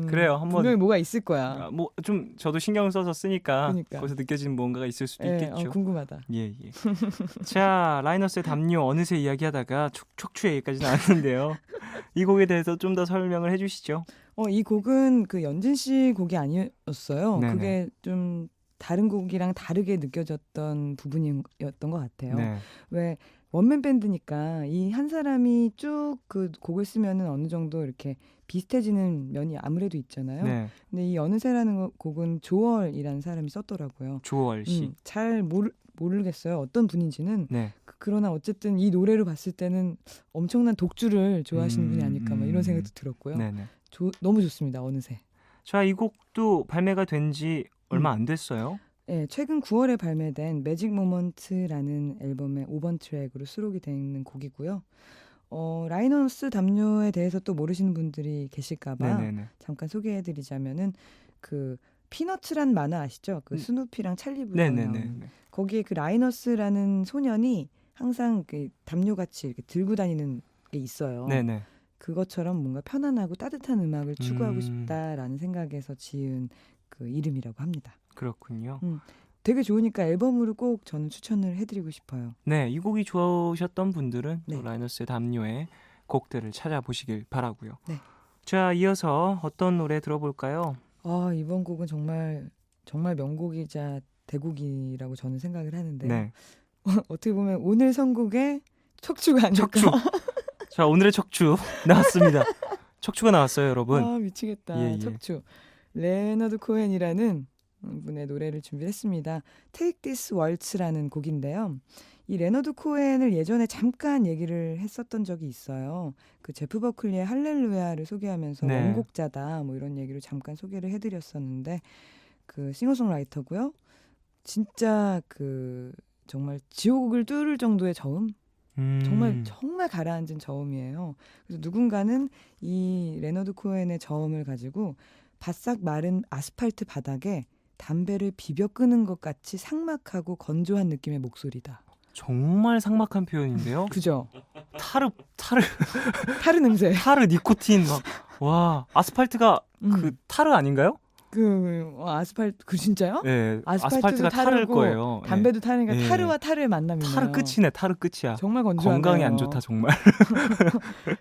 Speaker 1: 그래요. 한번
Speaker 7: 분명히 뭐가 있을 거야.
Speaker 1: 뭐 좀 저도 신경을 써서 쓰니까
Speaker 7: 그러니까.
Speaker 1: 거기서 느껴지는 뭔가가 있을 수도 있겠죠.
Speaker 7: 궁금하다.
Speaker 1: 예. 자, 라이너스의 담요 어느새 이야기하다가 척추 얘기까지 나왔는데요. 이 곡에 대해서 좀 더 설명을 해주시죠.
Speaker 7: 이 곡은 그 연진 씨 곡이 아니었어요.
Speaker 1: 네네.
Speaker 7: 그게 좀 다른 곡이랑 다르게 느껴졌던 부분이었던 것 같아요.
Speaker 1: 네.
Speaker 7: 왜 원맨 밴드니까 이 한 사람이 쭉 그 곡을 쓰면은 어느 정도 이렇게 비슷해지는 면이 아무래도 있잖아요.
Speaker 1: 네.
Speaker 7: 근데 이 어느새라는 곡은 조얼이라는 사람이 썼더라고요.
Speaker 1: 조월 씨.
Speaker 7: 잘 모르겠어요. 어떤 분인지는.
Speaker 1: 네.
Speaker 7: 그러나 어쨌든 이 노래를 봤을 때는 엄청난 독주를 좋아하시는 분이 아닐까 막 이런 생각도 들었고요.
Speaker 1: 네네.
Speaker 7: 너무 좋습니다. 어느새.
Speaker 1: 자, 이 곡도 발매가 된 지 얼마 안 됐어요.
Speaker 7: 네, 최근 9월에 발매된 매직 모먼트라는 앨범의 5번 트랙으로 수록이 되어 있는 곡이고요. 라이너스 담요에 대해서 또 모르시는 분들이 계실까봐
Speaker 1: 네네네.
Speaker 7: 잠깐 소개해드리자면은 그 피너츠란 만화 아시죠? 그 스누피랑 찰리 브라운
Speaker 1: 네네네.
Speaker 7: 나오는 거기에 그 라이너스라는 소년이 항상 그 담요같이 이렇게 들고 다니는 게 있어요.
Speaker 1: 네네.
Speaker 7: 그것처럼 뭔가 편안하고 따뜻한 음악을 추구하고 싶다라는 생각에서 지은 그 이름이라고 합니다.
Speaker 1: 그렇군요.
Speaker 7: 되게 좋으니까 앨범으로 꼭 저는 추천을 해드리고 싶어요.
Speaker 1: 네, 이 곡이 좋으셨던 분들은
Speaker 7: 네.
Speaker 1: 또 라이너스의 담요의 곡들을 찾아보시길 바라고요.
Speaker 7: 네.
Speaker 1: 자, 이어서 어떤 노래 들어볼까요?
Speaker 7: 이번 곡은 정말 명곡이자 대곡이라고 저는 생각을 하는데
Speaker 1: 네.
Speaker 7: 어떻게 보면 오늘 선곡의 척추가 아닐까.
Speaker 1: 척추. 자, 오늘의 척추 나왔습니다. 척추가 나왔어요, 여러분.
Speaker 7: 미치겠다.
Speaker 1: 예.
Speaker 7: 척추. 레너드 코헨이라는 분의 노래를 준비했습니다. Take This Waltz라는 곡인데요. 이 레너드 코헨을 예전에 잠깐 얘기를 했었던 적이 있어요. 그 제프 버클리의 할렐루야를 소개하면서
Speaker 1: 네.
Speaker 7: 원곡자다 뭐 이런 얘기를 잠깐 소개를 해드렸었는데 그 싱어송라이터고요. 진짜 그 정말 지옥을 뚫을 정도의 저음? 정말 가라앉은 저음이에요. 그래서 누군가는 이 레너드 코헨의 저음을 가지고 바싹 마른 아스팔트 바닥에 담배를 비벼 끄는 것 같이 삭막하고 건조한 느낌의 목소리다.
Speaker 1: 정말 삭막한 표현인데요.
Speaker 7: 그죠?
Speaker 1: 타르
Speaker 7: 냄새.
Speaker 1: 타르 니코틴 막 와, 아스팔트가 그 타르 아닌가요?
Speaker 7: 아스팔트 진짜요?
Speaker 1: 네,
Speaker 7: 아스팔트도
Speaker 1: 아스팔트가 타르일
Speaker 7: 타르고
Speaker 1: 거예요.
Speaker 7: 담배도 타르니까
Speaker 1: 네.
Speaker 7: 타르와 타르의 만남이네요.
Speaker 1: 타르 끝이네, 타르 끝이야.
Speaker 7: 정말 건조하네요.
Speaker 1: 건강에 안 좋다 정말.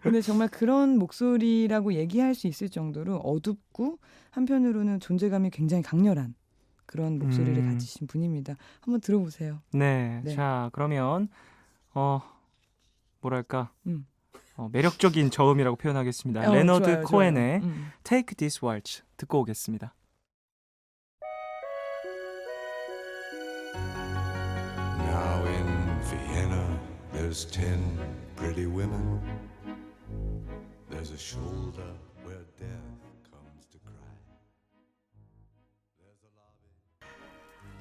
Speaker 7: 근데 정말 그런 목소리라고 얘기할 수 있을 정도로 어둡고 한편으로는 존재감이 굉장히 강렬한 그런 목소리를 가지신 분입니다. 한번 들어보세요.
Speaker 1: 네,
Speaker 7: 네.
Speaker 1: 자 그러면 뭐랄까 매력적인 저음이라고 표현하겠습니다. 레너드
Speaker 7: 좋아요,
Speaker 1: 코헨의
Speaker 7: 좋아요.
Speaker 1: Take This Waltz 듣고 오겠습니다.
Speaker 2: Now in Vienna There's 10 pretty women. There's a shoulder where death comes to cry.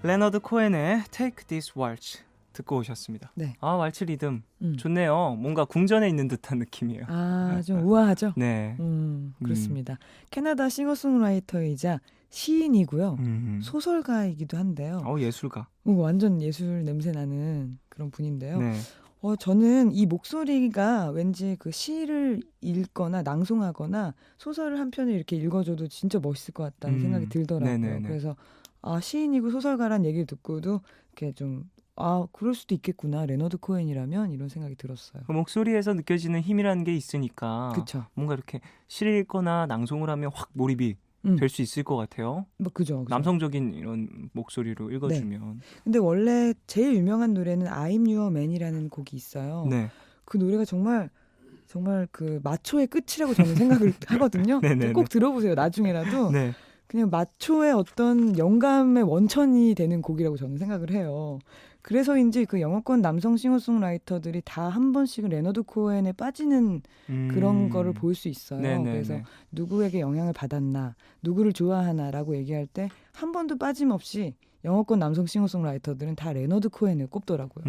Speaker 1: 레너드 코엔의 Take This Waltz 듣고 오셨습니다.
Speaker 7: 네.
Speaker 1: 아, 왈츠 리듬
Speaker 7: 음.
Speaker 1: 좋네요. 뭔가 궁전에 있는 듯한 느낌이에요.
Speaker 7: 아, 좀 우아하죠?
Speaker 1: 네.
Speaker 7: 그렇습니다. 캐나다 싱어송라이터이자 시인이고요. 소설가이기도 한데요.
Speaker 1: 예술가.
Speaker 7: 완전 예술 냄새 나는 그런 분인데요.
Speaker 1: 네.
Speaker 7: 저는 이 목소리가 왠지 그 시를 읽거나 낭송하거나 소설을 한 편을 이렇게 읽어줘도 진짜 멋있을 것 같다는 생각이 들더라고요.
Speaker 1: 네네네.
Speaker 7: 그래서 시인이고 소설가란 얘기를 듣고도 이렇게 좀 그럴 수도 있겠구나. 레너드 코엔이라면 이런 생각이 들었어요.
Speaker 1: 그 목소리에서 느껴지는 힘이라는 게 있으니까
Speaker 7: 그렇죠.
Speaker 1: 뭔가 이렇게 시를 읽거나 낭송을 하면 확 몰입이 될 수 있을 것 같아요.
Speaker 7: 뭐 그죠.
Speaker 1: 남성적인 이런 목소리로 읽어주면.
Speaker 7: 근데 원래 제일 유명한 노래는 I'm Your Man이라는 곡이 있어요.
Speaker 1: 네.
Speaker 7: 그 노래가 정말 그 마초의 끝이라고 저는 생각을 하거든요.
Speaker 1: 네네네.
Speaker 7: 꼭 들어보세요. 나중에라도.
Speaker 1: 네.
Speaker 7: 그냥 마초의 어떤 영감의 원천이 되는 곡이라고 저는 생각을 해요. 그래서인지 그 영어권 남성 싱어송라이터들이 다 한 번씩은 레너드 코엔에 빠지는 그런 거를 볼 수 있어요.
Speaker 1: 네네네.
Speaker 7: 그래서 누구에게 영향을 받았나, 누구를 좋아하나라고 얘기할 때 한 번도 빠짐없이 영어권 남성 싱어송라이터들은 다 레너드 코엔을 꼽더라고요.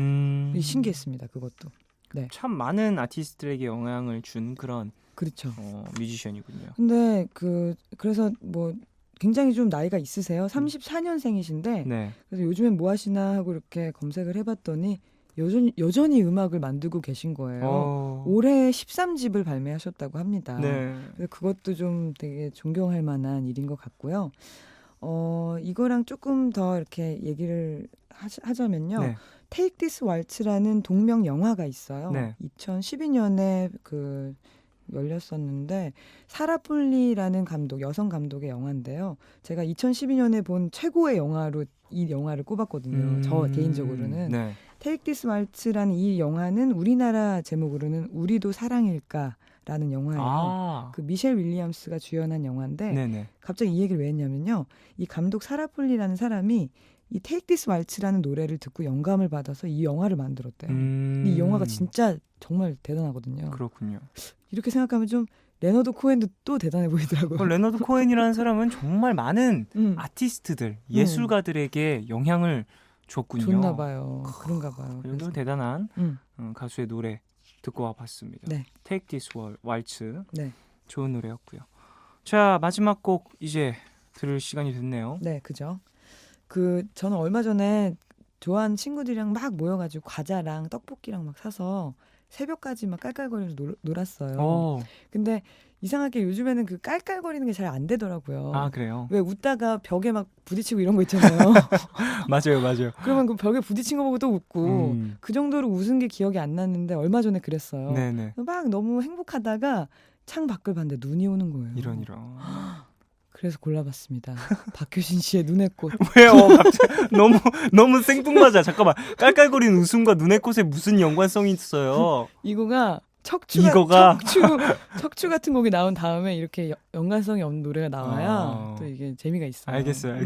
Speaker 7: 신기했습니다. 그것도. 네.
Speaker 1: 참 많은 아티스트들에게 영향을 준 그런
Speaker 7: 그렇죠.
Speaker 1: 뮤지션이군요.
Speaker 7: 근데 그래서 뭐 굉장히 좀 나이가 있으세요. 34년생이신데
Speaker 1: 네.
Speaker 7: 그래서 요즘엔 뭐 하시나 하고 이렇게 검색을 해봤더니 여전히 음악을 만들고 계신 거예요. 올해 13집을 발매하셨다고 합니다.
Speaker 1: 네.
Speaker 7: 그래서 그것도 좀 되게 존경할 만한 일인 것 같고요. 이거랑 조금 더 이렇게 얘기를 하자면요.
Speaker 1: 네.
Speaker 7: Take This Waltz라는 동명 영화가 있어요.
Speaker 1: 네.
Speaker 7: 2012년에 열렸었는데 사라 폴리라는 여성 감독의 영화인데요. 제가 2012년에 본 최고의 영화로 이 영화를 꼽았거든요. 저 개인적으로는.
Speaker 1: 네.
Speaker 7: Take This Waltz라는 이 영화는 우리나라 제목으로는 우리도 사랑일까라는 영화예요. 그 미셸 윌리엄스가 주연한 영화인데
Speaker 1: 네네.
Speaker 7: 갑자기 이 얘기를 왜 했냐면요. 이 감독 사라 폴리라는 사람이 이 Take This Waltz라는 노래를 듣고 영감을 받아서 이 영화를 만들었대요. 이 영화가 진짜 정말 대단하거든요.
Speaker 1: 그렇군요.
Speaker 7: 이렇게 생각하면 좀 레너드 코엔도 또 대단해 보이더라고요.
Speaker 1: 레너드 코엔이라는 사람은 정말 많은 아티스트들, 예술가들에게 영향을 줬군요.
Speaker 7: 좋나 봐요. 그런가 봐요.
Speaker 1: 그 정도면 대단한 가수의 노래 듣고 와봤습니다.
Speaker 7: 네.
Speaker 1: Take This Waltz.
Speaker 7: 네.
Speaker 1: 좋은 노래였고요. 자, 마지막 곡 이제 들을 시간이 됐네요.
Speaker 7: 네, 그죠. 저는 얼마 전에 좋아하는 친구들이랑 막 모여가지고 과자랑 떡볶이랑 막 사서 새벽까지 막 깔깔거리면서 놀았어요. 근데 이상하게 요즘에는 그 깔깔거리는 게 잘 안 되더라고요.
Speaker 1: 아, 그래요?
Speaker 7: 왜 웃다가 벽에 막 부딪히고 이런 거 있잖아요.
Speaker 1: 맞아요.
Speaker 7: 그러면 그 벽에 부딪힌 거 보고 또 웃고 그 정도로 웃은 게 기억이 안 났는데 얼마 전에 그랬어요.
Speaker 1: 네네.
Speaker 7: 막 너무 행복하다가 창 밖을 봤는데 눈이 오는 거예요.
Speaker 1: 이런.
Speaker 7: 그래서 골라봤습니다. 박효신 씨의 눈의 꽃.
Speaker 1: 왜요? 갑자기 너무 생뚱맞아. 잠깐만. 깔깔거리는 웃음과 눈의 꽃에 무슨 연관성이 있어요?
Speaker 7: 이거가 척추 같은 곡이 나온 다음에 이렇게 연관성이 없는 노래가 나와야 또 이게 재미가 있어요.
Speaker 1: 알겠어요.
Speaker 7: 네.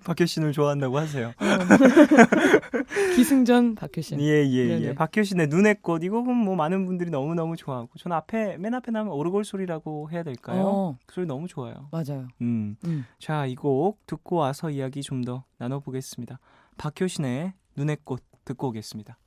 Speaker 1: 박효신을 좋아한다고 하세요.
Speaker 7: 기승전 박효신.
Speaker 1: 예. 박효신의 눈의 꽃 이 곡은 뭐 많은 분들이 너무너무 좋아하고 저는 맨 앞에 나면 오르골 소리라고 해야 될까요? 그 소리 너무 좋아요.
Speaker 7: 맞아요.
Speaker 1: 자, 이 곡 듣고 와서 이야기 좀 더 나눠보겠습니다. 박효신의 눈의 꽃 듣고 오겠습니다.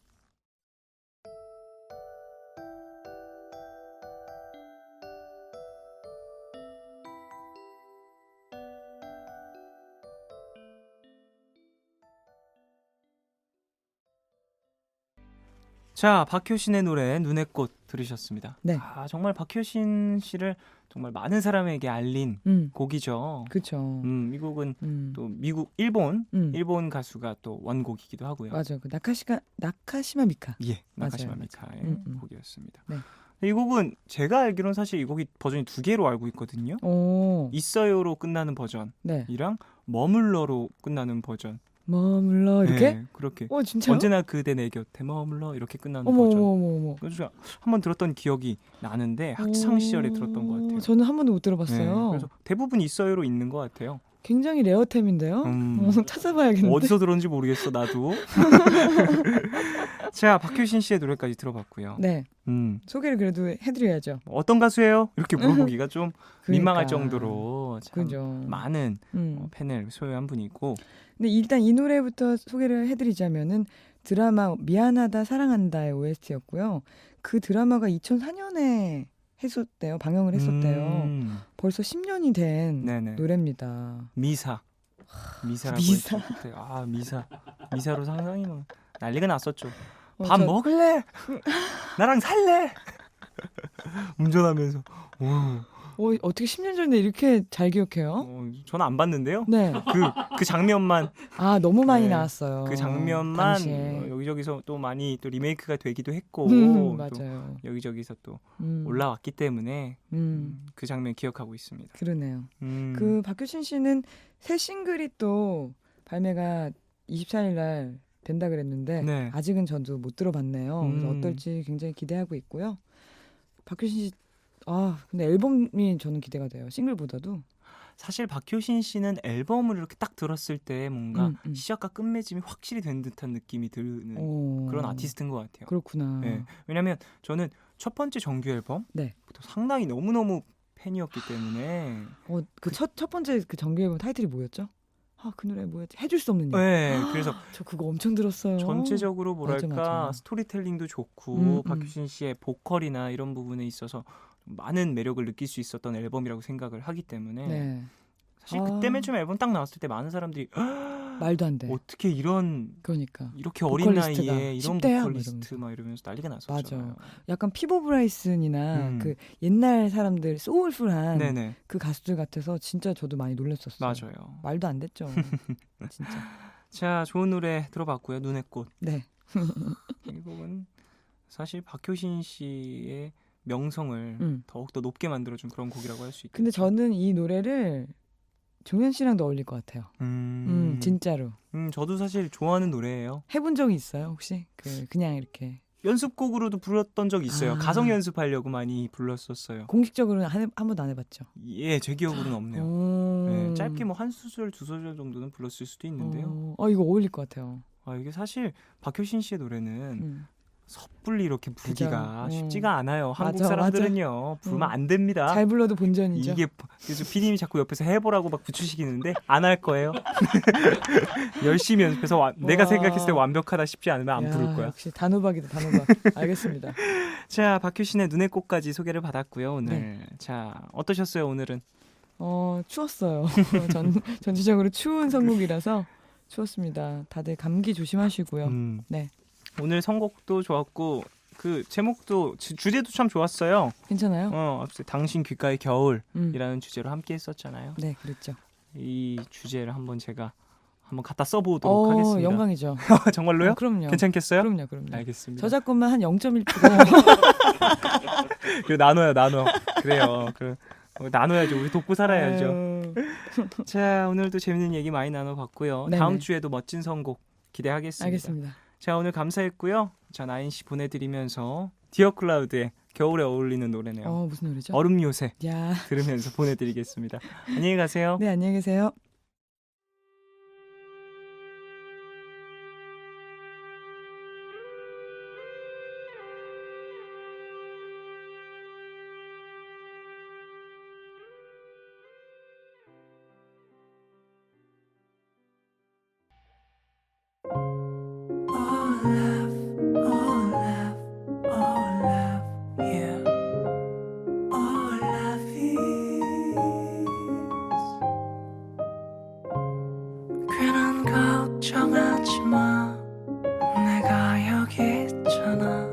Speaker 1: 자, 박효신의 노래 눈의 꽃 들으셨습니다.
Speaker 7: 네.
Speaker 1: 정말 박효신 씨를 정말 많은 사람에게 알린 곡이죠.
Speaker 7: 그렇죠.
Speaker 1: 이 곡은 또 일본 가수가 또 원곡이기도 하고요.
Speaker 7: 맞아요. 그 나카시마 미카.
Speaker 1: 예, 나카시마
Speaker 7: 맞아요.
Speaker 1: 미카의 곡이었습니다.
Speaker 7: 네.
Speaker 1: 이 곡은 제가 알기로는 사실 이 곡이 버전이 2개로 알고 있거든요. 있어요로 끝나는 버전이랑
Speaker 7: 네.
Speaker 1: 머물러로 끝나는 버전.
Speaker 7: 머물러 이렇게?
Speaker 1: 네, 그렇게.
Speaker 7: 진짜요?
Speaker 1: 언제나 그대 내 곁에 머물러 이렇게 끝나는
Speaker 7: 어머.
Speaker 1: 버전. 그래서 한번 들었던 기억이 나는데 학창 시절에 들었던 것 같아요.
Speaker 7: 저는 한 번도 못 들어봤어요.
Speaker 1: 네, 그래서 대부분 있어요로 있는 것 같아요.
Speaker 7: 굉장히 레어템인데요. 찾아봐야겠는데.
Speaker 1: 어디서 들었는지 모르겠어 나도. 자, 박효신 씨의 노래까지 들어봤고요.
Speaker 7: 네. 소개를 그래도 해드려야죠.
Speaker 1: 어떤 가수예요? 이렇게 물어보기가 좀 민망할
Speaker 7: 그러니까.
Speaker 1: 정도로 참
Speaker 7: 그죠.
Speaker 1: 많은
Speaker 7: 음.
Speaker 1: 팬을 소유한 분이고.
Speaker 7: 근데 일단 이 노래부터 소개를 해드리자면은 드라마 미안하다 사랑한다의 OST였고요. 그 드라마가 2004년에 했었대요. 방영을 했었대요. 벌써 10년이 된
Speaker 1: 네네.
Speaker 7: 노래입니다.
Speaker 1: 미사라고
Speaker 7: 미사.
Speaker 1: 했죠. 그때. 아, 미사로 상상이 막 난리가 났었죠.
Speaker 7: 어,
Speaker 1: 밥
Speaker 7: 저-
Speaker 1: 먹을래? 나랑 살래? 운전하면서.
Speaker 7: 어떻게 10년 전에 이렇게 잘 기억해요?
Speaker 1: 저는 안 봤는데요.
Speaker 7: 네.
Speaker 1: 그 장면만
Speaker 7: 아 너무 많이
Speaker 1: 네.
Speaker 7: 나왔어요.
Speaker 1: 그 장면만
Speaker 7: 당시에.
Speaker 1: 여기저기서 또 많이 또 리메이크가 되기도 했고 또
Speaker 7: 맞아요.
Speaker 1: 여기저기서 또
Speaker 7: 음,
Speaker 1: 올라왔기 때문에
Speaker 7: 음,
Speaker 1: 그 장면 기억하고 있습니다.
Speaker 7: 그러네요.
Speaker 1: 음.
Speaker 7: 그 박효신 씨는 새 싱글이 또 발매가 24일 날 된다 그랬는데
Speaker 1: 네.
Speaker 7: 아직은 저도 못 들어봤네요. 그래서
Speaker 1: 음.
Speaker 7: 어떨지 굉장히 기대하고 있고요. 박효신 씨, 근데 앨범이 저는 기대가 돼요. 싱글보다도.
Speaker 1: 사실 박효신 씨는 앨범을 이렇게 딱 들었을 때 뭔가
Speaker 7: 음.
Speaker 1: 시작과 끝맺음이 확실히 된 듯한 느낌이 드는
Speaker 7: 어,
Speaker 1: 그런 아티스트인 것 같아요.
Speaker 7: 그렇구나.
Speaker 1: 네. 왜냐하면 저는 첫 번째 정규 앨범부터
Speaker 7: 네.
Speaker 1: 상당히 너무너무 팬이었기 때문에
Speaker 7: 그 첫 번째 그 정규 앨범 타이틀이 뭐였죠? 그 노래 뭐였지? 해줄 수 없는 일.
Speaker 1: 네, 그래서
Speaker 7: 저 그거 엄청 들었어요.
Speaker 1: 전체적으로 뭐랄까
Speaker 7: 맞아.
Speaker 1: 스토리텔링도 좋고
Speaker 7: 음.
Speaker 1: 박효신 씨의 보컬이나 이런 부분에 있어서 많은 매력을 느낄 수 있었던 앨범이라고 생각을 하기 때문에
Speaker 7: 네.
Speaker 1: 사실 그때 맨 처음 앨범 딱 나왔을 때 많은 사람들이
Speaker 7: 말도 안 돼.
Speaker 1: 어떻게
Speaker 7: 그러니까.
Speaker 1: 이렇게 어린
Speaker 7: 보컬리스트가
Speaker 1: 나이에 이런
Speaker 7: 10대야?
Speaker 1: 보컬리스트 막 이러면서 난리가 났었잖아요.
Speaker 7: 맞아. 약간 피보 브라이슨이나
Speaker 1: 음.
Speaker 7: 그 옛날 사람들 소울풀한
Speaker 1: 네네,
Speaker 7: 그 가수들 같아서 진짜 저도 많이 놀랐었어요.
Speaker 1: 맞아요.
Speaker 7: 말도 안 됐죠. 진짜.
Speaker 1: 자, 좋은 노래 들어봤고요. 눈의 꽃.
Speaker 7: 네.
Speaker 1: 이 곡은 사실 박효신 씨의 명성을
Speaker 7: 음.
Speaker 1: 더욱더 높게 만들어준 그런 곡이라고 할 수 있겠죠.
Speaker 7: 근데 저는 이 노래를 종현 씨랑도 어울릴 것 같아요. 진짜로.
Speaker 1: 저도 사실 좋아하는 노래예요.
Speaker 7: 해본 적이 있어요 혹시? 그냥 이렇게
Speaker 1: 연습곡으로도 불렀던 적이 있어요.
Speaker 7: 아.
Speaker 1: 가성 연습하려고 많이 불렀었어요.
Speaker 7: 공식적으로는 한 번도 안 해봤죠.
Speaker 1: 예, 제 기억으로는 없네요. 네, 짧게 뭐 한 소절 두 소절 정도는 불렀을 수도 있는데요.
Speaker 7: 이거 어울릴 것 같아요.
Speaker 1: 이게 사실 박효신 씨의 노래는
Speaker 7: 음.
Speaker 1: 섣불리 이렇게 부르기가
Speaker 7: 그죠.
Speaker 1: 쉽지가 않아요. 한국
Speaker 7: 맞아,
Speaker 1: 사람들은요 부르면 안 됩니다.
Speaker 7: 잘 불러도 본전이죠.
Speaker 1: 이게 그래서 PD님이 자꾸 옆에서 해보라고 막 붙이시기는데 안 할 거예요. 열심히 연습해서 내가 생각했을 때 완벽하다 싶지 않으면 안
Speaker 7: 야,
Speaker 1: 부를 거야.
Speaker 7: 역시 단호박이다 단호박. 알겠습니다.
Speaker 1: 자, 박효신의 눈의 꽃까지 소개를 받았고요. 오늘
Speaker 7: 네.
Speaker 1: 자, 어떠셨어요 오늘은?
Speaker 7: 추웠어요. 전체적으로 추운 선곡이라서 추웠습니다. 다들 감기 조심하시고요. 네.
Speaker 1: 오늘 선곡도 좋았고 그 제목도 주제도 참 좋았어요.
Speaker 7: 괜찮아요?
Speaker 1: 앞서 당신 귓가의 겨울이라는
Speaker 7: 음.
Speaker 1: 주제로 함께 했었잖아요.
Speaker 7: 네, 그랬죠.
Speaker 1: 이 주제를 제가 한번 갖다 써보도록 하겠습니다.
Speaker 7: 영광이죠.
Speaker 1: 정말로요?
Speaker 7: 그럼요.
Speaker 1: 괜찮겠어요?
Speaker 7: 그럼요.
Speaker 1: 알겠습니다.
Speaker 7: 저작권만 한 0.1%.
Speaker 1: 그리고 나눠. 그래요. 나눠야죠. 우리 돕고 살아야죠. 자, 오늘도 재밌는 얘기 많이 나눠봤고요.
Speaker 7: 네네.
Speaker 1: 다음 주에도 멋진 선곡 기대하겠습니다.
Speaker 7: 알겠습니다.
Speaker 1: 자, 오늘 감사했고요. 자, 나인 씨 보내드리면서 디어 클라우드의 겨울에 어울리는 노래네요.
Speaker 7: 무슨 노래죠?
Speaker 1: 얼음 요새
Speaker 7: 야.
Speaker 1: 들으면서 보내드리겠습니다. 안녕히 가세요.
Speaker 7: 네, 안녕히 계세요.
Speaker 8: 괜한 걱정하지 마 내가 여기 있잖아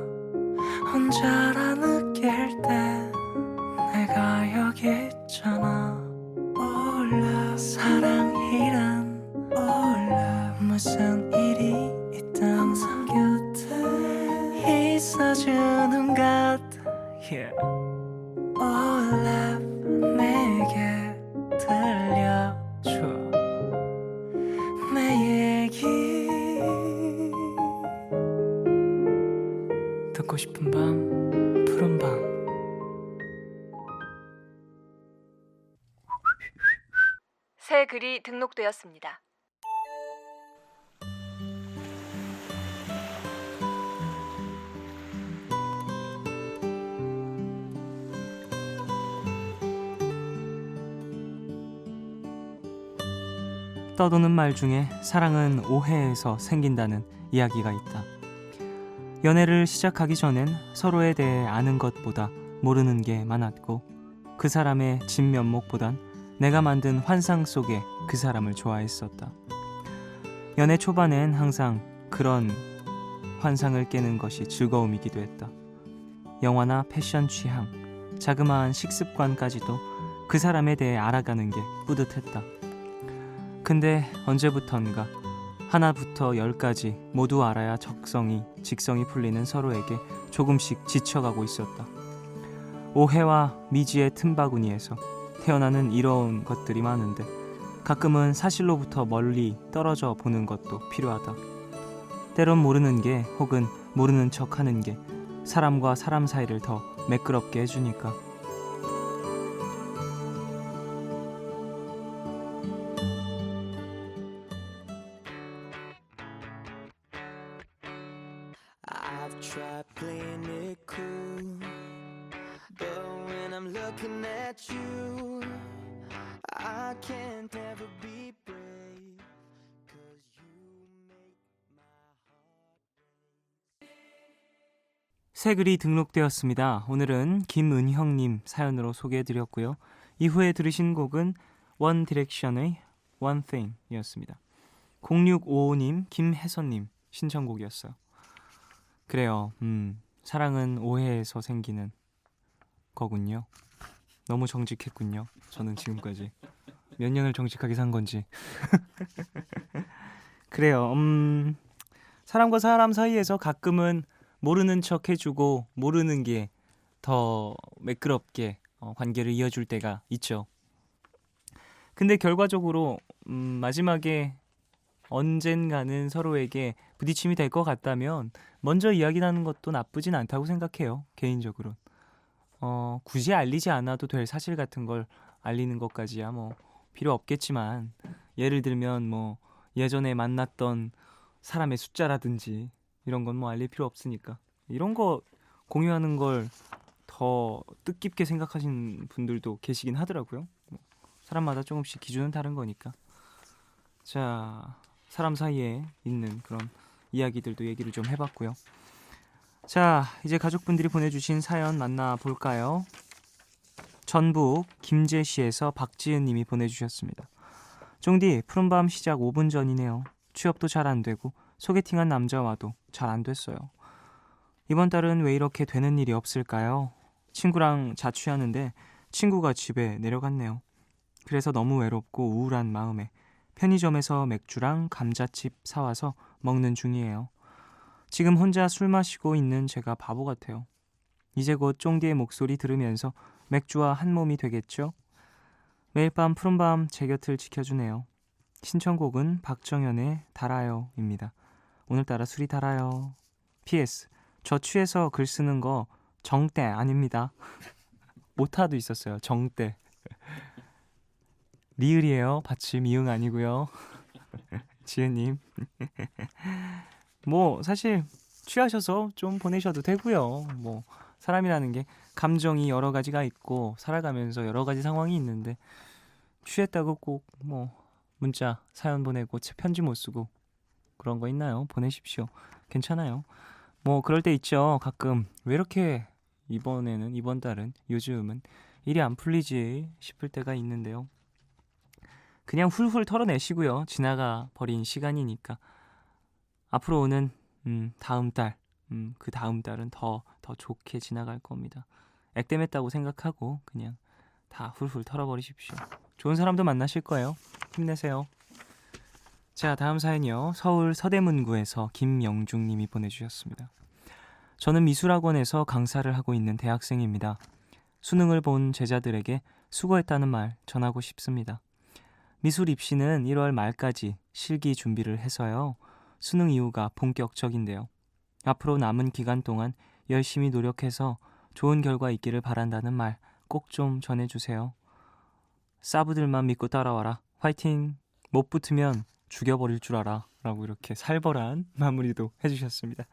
Speaker 8: 혼자라 느낄 때 내가 여기 있잖아 사랑이란 무슨 일이 있든 항상 곁에 있어주는 것 내게 들려줘 내 얘기 듣고 싶은 밤 푸른 밤
Speaker 6: 새
Speaker 9: 글이 등록되었습니다.
Speaker 1: 떠도는 말 중에 사랑은 오해에서 생긴다는 이야기가 있다. 연애를 시작하기 전엔 서로에 대해 아는 것보다 모르는 게 많았고 그 사람의 진면목보단 내가 만든 환상 속에 그 사람을 좋아했었다. 연애 초반엔 항상 그런 환상을 깨는 것이 즐거움이기도 했다. 영화나 패션 취향, 자그마한 식습관까지도 그 사람에 대해 알아가는 게 뿌듯했다. 근데 언제부턴가 하나부터 10까지 모두 알아야 직성이 풀리는 서로에게 조금씩 지쳐가고 있었다. 오해와 미지의 틈바구니에서 태어나는 이로운 것들이 많은데 가끔은 사실로부터 멀리 떨어져 보는 것도 필요하다. 때론 모르는 게 혹은 모르는 척하는 게 사람과 사람 사이를 더 매끄럽게 해주니까.
Speaker 8: I've tried playing it cool, but when I'm looking at you, I can't ever be brave, 'cause you make my heart.
Speaker 1: 새 글이 등록되었습니다. 오늘은 김은형님 사연으로 소개해드렸고요. 이후에 들으신 곡은 원 디렉션의 One Thing 이었습니다. 0655님, 김혜선님 신청곡이었어요. 그래요. 사랑은 오해에서 생기는 거군요. 너무 정직했군요. 저는 지금까지 몇 년을 정직하게 산 건지. 그래요. 사람과 사람 사이에서 가끔은 모르는 척 해주고 모르는 게 더 매끄럽게 관계를 이어줄 때가 있죠. 근데 결과적으로 마지막에 언젠가는 서로에게 부딪힘이 될 것 같다면 먼저 이야기하는 것도 나쁘진 않다고 생각해요. 개인적으로. 굳이 알리지 않아도 될 사실 같은 걸 알리는 것까지야 뭐 필요 없겠지만, 예를 들면 뭐 예전에 만났던 사람의 숫자라든지 이런 건 뭐 알릴 필요 없으니까 이런 거 공유하는 걸 더 뜻깊게 생각하시는 분들도 계시긴 하더라고요. 사람마다 조금씩 기준은 다른 거니까. 자, 사람 사이에 있는 그런 이야기들도 얘기를 좀 해봤고요. 자, 이제 가족분들이 보내주신 사연 만나볼까요? 전북 김제시에서 박지은 님이 보내주셨습니다. 쫑디, 푸른밤 시작 5분 전이네요. 취업도 잘 안 되고 소개팅한 남자와도 잘 안 됐어요. 이번 달은 왜 이렇게 되는 일이 없을까요? 친구랑 자취하는데 친구가 집에 내려갔네요. 그래서 너무 외롭고 우울한 마음에 편의점에서 맥주랑 감자칩 사와서 먹는 중이에요. 지금 혼자 술 마시고 있는 제가 바보 같아요. 이제 곧 쫑디의 목소리 들으면서 맥주와 한 몸이 되겠죠? 매일 밤 푸른밤 제 곁을 지켜주네요. 신청곡은 박정현의 달아요입니다. 오늘따라 술이 달아요. PS, 저 취해서 글 쓰는 거 정때 아닙니다. 오타도 있었어요. 정때. 리을이에요. 받침 이응 아니고요. 지은님. 뭐 사실 취하셔서 좀 보내셔도 되고요. 뭐 사람이라는 게 감정이 여러 가지가 있고 살아가면서 여러 가지 상황이 있는데 취했다고 꼭 뭐 문자 사연 보내고 편지 못 쓰고 그런 거 있나요? 보내십시오. 괜찮아요. 뭐 그럴 때 있죠. 가끔 왜 이렇게 이번 달은 요즘은 일이 안 풀리지 싶을 때가 있는데요. 그냥 훌훌 털어내시고요. 지나가 버린 시간이니까 앞으로 오는 다음 달, 그 다음 달은 더 좋게 지나갈 겁니다. 액땜했다고 생각하고 그냥 다 훌훌 털어버리십시오. 좋은 사람도 만나실 거예요. 힘내세요. 자, 다음 사연이요. 서울 서대문구에서 김영중 님이 보내주셨습니다. 저는 미술학원에서 강사를 하고 있는 대학생입니다. 수능을 본 제자들에게 수고했다는 말 전하고 싶습니다. 미술 입시는 1월 말까지 실기 준비를 해서요. 수능 이후가 본격적인데요. 앞으로 남은 기간 동안 열심히 노력해서 좋은 결과 있기를 바란다는 말 꼭 좀 전해주세요. 사부들만 믿고 따라와라. 화이팅. 못 붙으면 죽여버릴 줄 알아 라고 이렇게 살벌한 마무리도 해주셨습니다.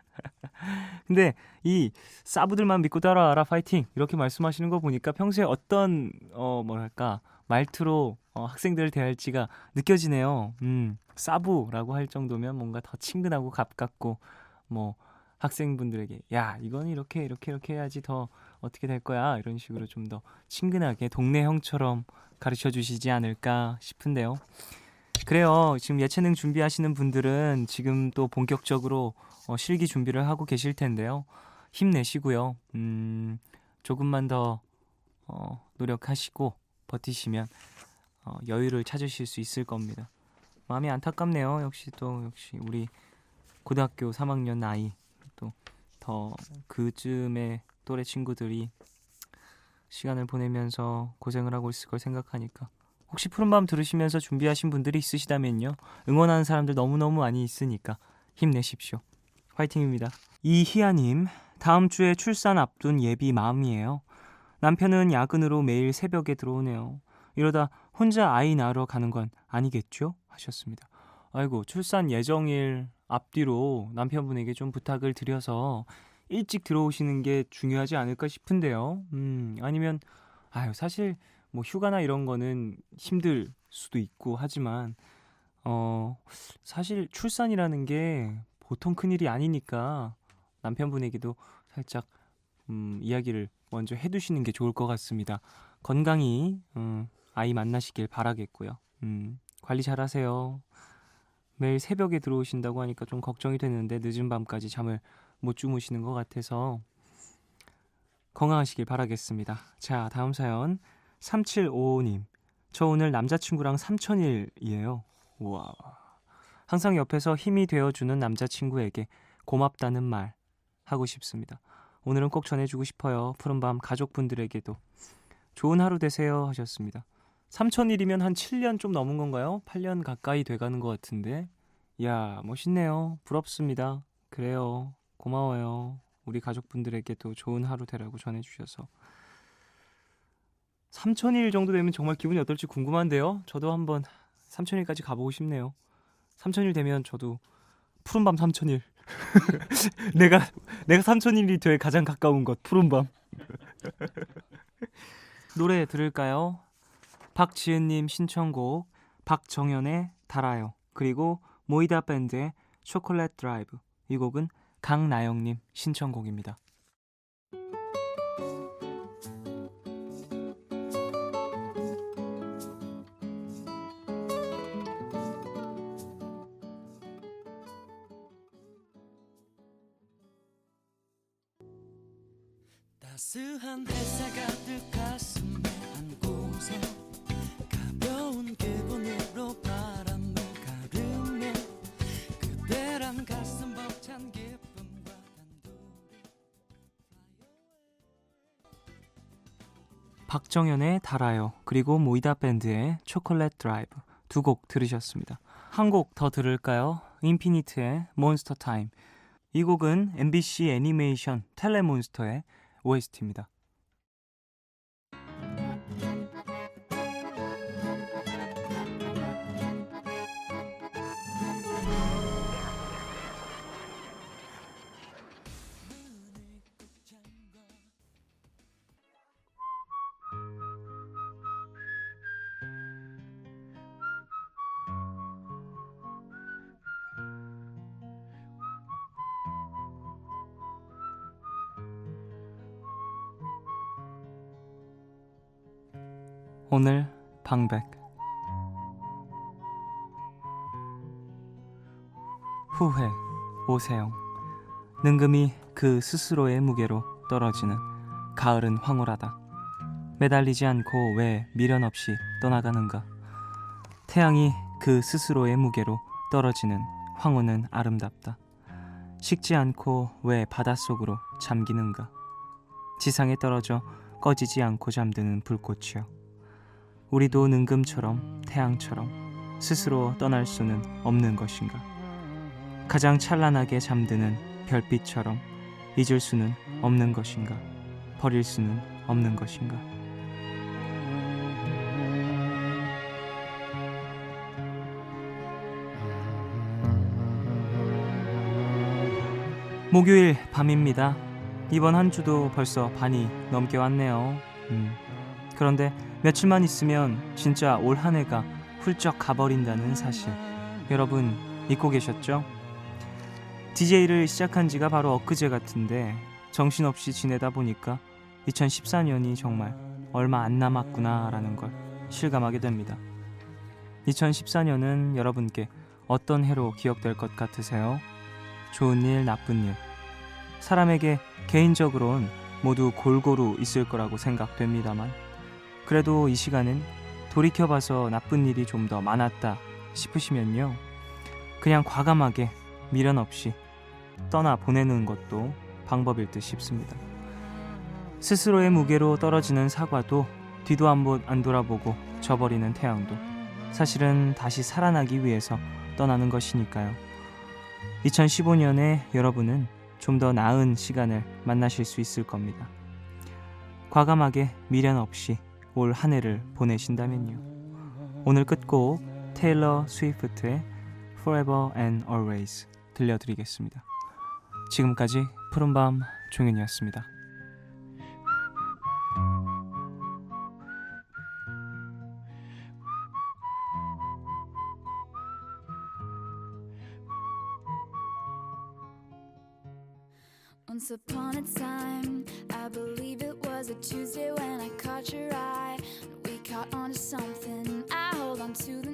Speaker 1: 근데 이 사부들만 믿고 따라와라 파이팅 이렇게 말씀하시는 거 보니까 평소에 어떤 뭐랄까 말투로 학생들을 대할지가 느껴지네요. 사부라고 할 정도면 뭔가 더 친근하고 가깝고 뭐 학생분들에게 야 이건 이렇게 해야지 더 어떻게 될 거야 이런 식으로 좀 더 친근하게 동네 형처럼 가르쳐 주시지 않을까 싶은데요. 그래요. 지금 예체능 준비하시는 분들은 지금 또 본격적으로 실기 준비를 하고 계실 텐데요. 힘내시고요. 조금만 더 노력하시고 버티시면 여유를 찾으실 수 있을 겁니다. 마음이 안타깝네요. 역시 우리 고등학교 3학년 나이 또 더 그쯤의 또래 친구들이 시간을 보내면서 고생을 하고 있을 걸 생각하니까 혹시 푸른밤 들으시면서 준비하신 분들이 있으시다면요. 응원하는 사람들 너무너무 많이 있으니까 힘내십시오. 화이팅입니다. 이희아님, 다음 주에 출산 앞둔 예비 마음이에요. 남편은 야근으로 매일 새벽에 들어오네요. 이러다 혼자 아이 낳으러 가는 건 아니겠죠? 하셨습니다. 아이고, 출산 예정일 앞뒤로 남편분에게 좀 부탁을 드려서 일찍 들어오시는 게 중요하지 않을까 싶은데요. 아니면 사실 뭐 휴가나 이런 거는 힘들 수도 있고 하지만 사실 출산이라는 게 보통 큰일이 아니니까 남편분에게도 살짝 이야기를 먼저 해두시는 게 좋을 것 같습니다. 건강히 아이 만나시길 바라겠고요. 관리 잘하세요. 매일 새벽에 들어오신다고 하니까 좀 걱정이 되는데 늦은 밤까지 잠을 못 주무시는 것 같아서 건강하시길 바라겠습니다. 자, 다음 사연 3755님. 저 오늘 남자친구랑 삼천일이에요. 우와. 항상 옆에서 힘이 되어주는 남자친구에게 고맙다는 말 하고 싶습니다. 오늘은 꼭 전해주고 싶어요. 푸른밤 가족분들에게도 좋은 하루 되세요 하셨습니다. 삼천일이면 한 7년 좀 넘은 건가요? 8년 가까이 돼가는 것 같은데 이야 멋있네요. 부럽습니다. 그래요. 고마워요. 우리 가족분들에게도 좋은 하루 되라고 전해주셔서 3000일 정도 되면 정말 기분이 어떨지 궁금한데요. 저도 한번 3000일까지 가보고 싶네요. 3000일 되면 저도 푸른밤 3000일 내가 3000일이 될 가장 가까운 것 푸른밤. 노래 들을까요? 박지은님 신청곡 박정현의 달아요 그리고 모이다 밴드의 초콜릿 드라이브. 이 곡은 강나영님 신청곡입니다.
Speaker 8: 따스한 햇살 가득 가슴에 안고서 가벼운 기분으로 바람을 가르며 그대란 가슴 벅찬 기쁨과 단둘이
Speaker 1: 박정현의 달아요 그리고 모이다 밴드의 초콜릿 드라이브 두 곡 들으셨습니다. 한 곡 더 들을까요? 인피니트의 몬스터 타임. 이 곡은 MBC 애니메이션 텔레몬스터의 OST입니다. 오늘 방백. 후회, 오세영. 능금이 그 스스로의 무게로 떨어지는 가을은 황홀하다. 매달리지 않고 왜 미련 없이 떠나가는가. 태양이 그 스스로의 무게로 떨어지는 황혼은 아름답다. 식지 않고 왜 바닷속으로 잠기는가. 지상에 떨어져 꺼지지 않고 잠드는 불꽃이여. 우리도 능금처럼 태양처럼 스스로 떠날 수는 없는 것인가. 가장 찬란하게 잠드는 별빛처럼 잊을 수는 없는 것인가. 버릴 수는 없는 것인가. 목요일 밤입니다. 이번 한 주도 벌써 반이 넘게 왔네요. 그런데 며칠만 있으면 진짜 올 한 해가 훌쩍 가버린다는 사실 여러분 잊고 계셨죠? DJ를 시작한 지가 바로 엊그제 같은데 정신없이 지내다 보니까 2014년이 정말 얼마 안 남았구나라는 걸 실감하게 됩니다. 2014년은 여러분께 어떤 해로 기억될 것 같으세요? 좋은 일, 나쁜 일. 사람에게 개인적으론 모두 골고루 있을 거라고 생각됩니다만 그래도 이 시간은 돌이켜봐서 나쁜 일이 좀 더 많았다 싶으시면요. 그냥 과감하게 미련 없이 떠나 보내는 것도 방법일 듯 싶습니다. 스스로의 무게로 떨어지는 사과도 뒤도 안 돌아보고 져버리는 태양도 사실은 다시 살아나기 위해서 떠나는 것이니까요. 2015년에 여러분은 좀 더 나은 시간을 만나실 수 있을 겁니다. 과감하게 미련 없이 올 한 해를 보내신다면요. 오늘 끝곡 테일러 스위프트의 Forever and Always 들려드리겠습니다. 지금까지 푸른밤 종현이었습니다.
Speaker 4: Once upon a time, I believe it was a Tuesday when I caught your eye. We caught on to something. I hold on to the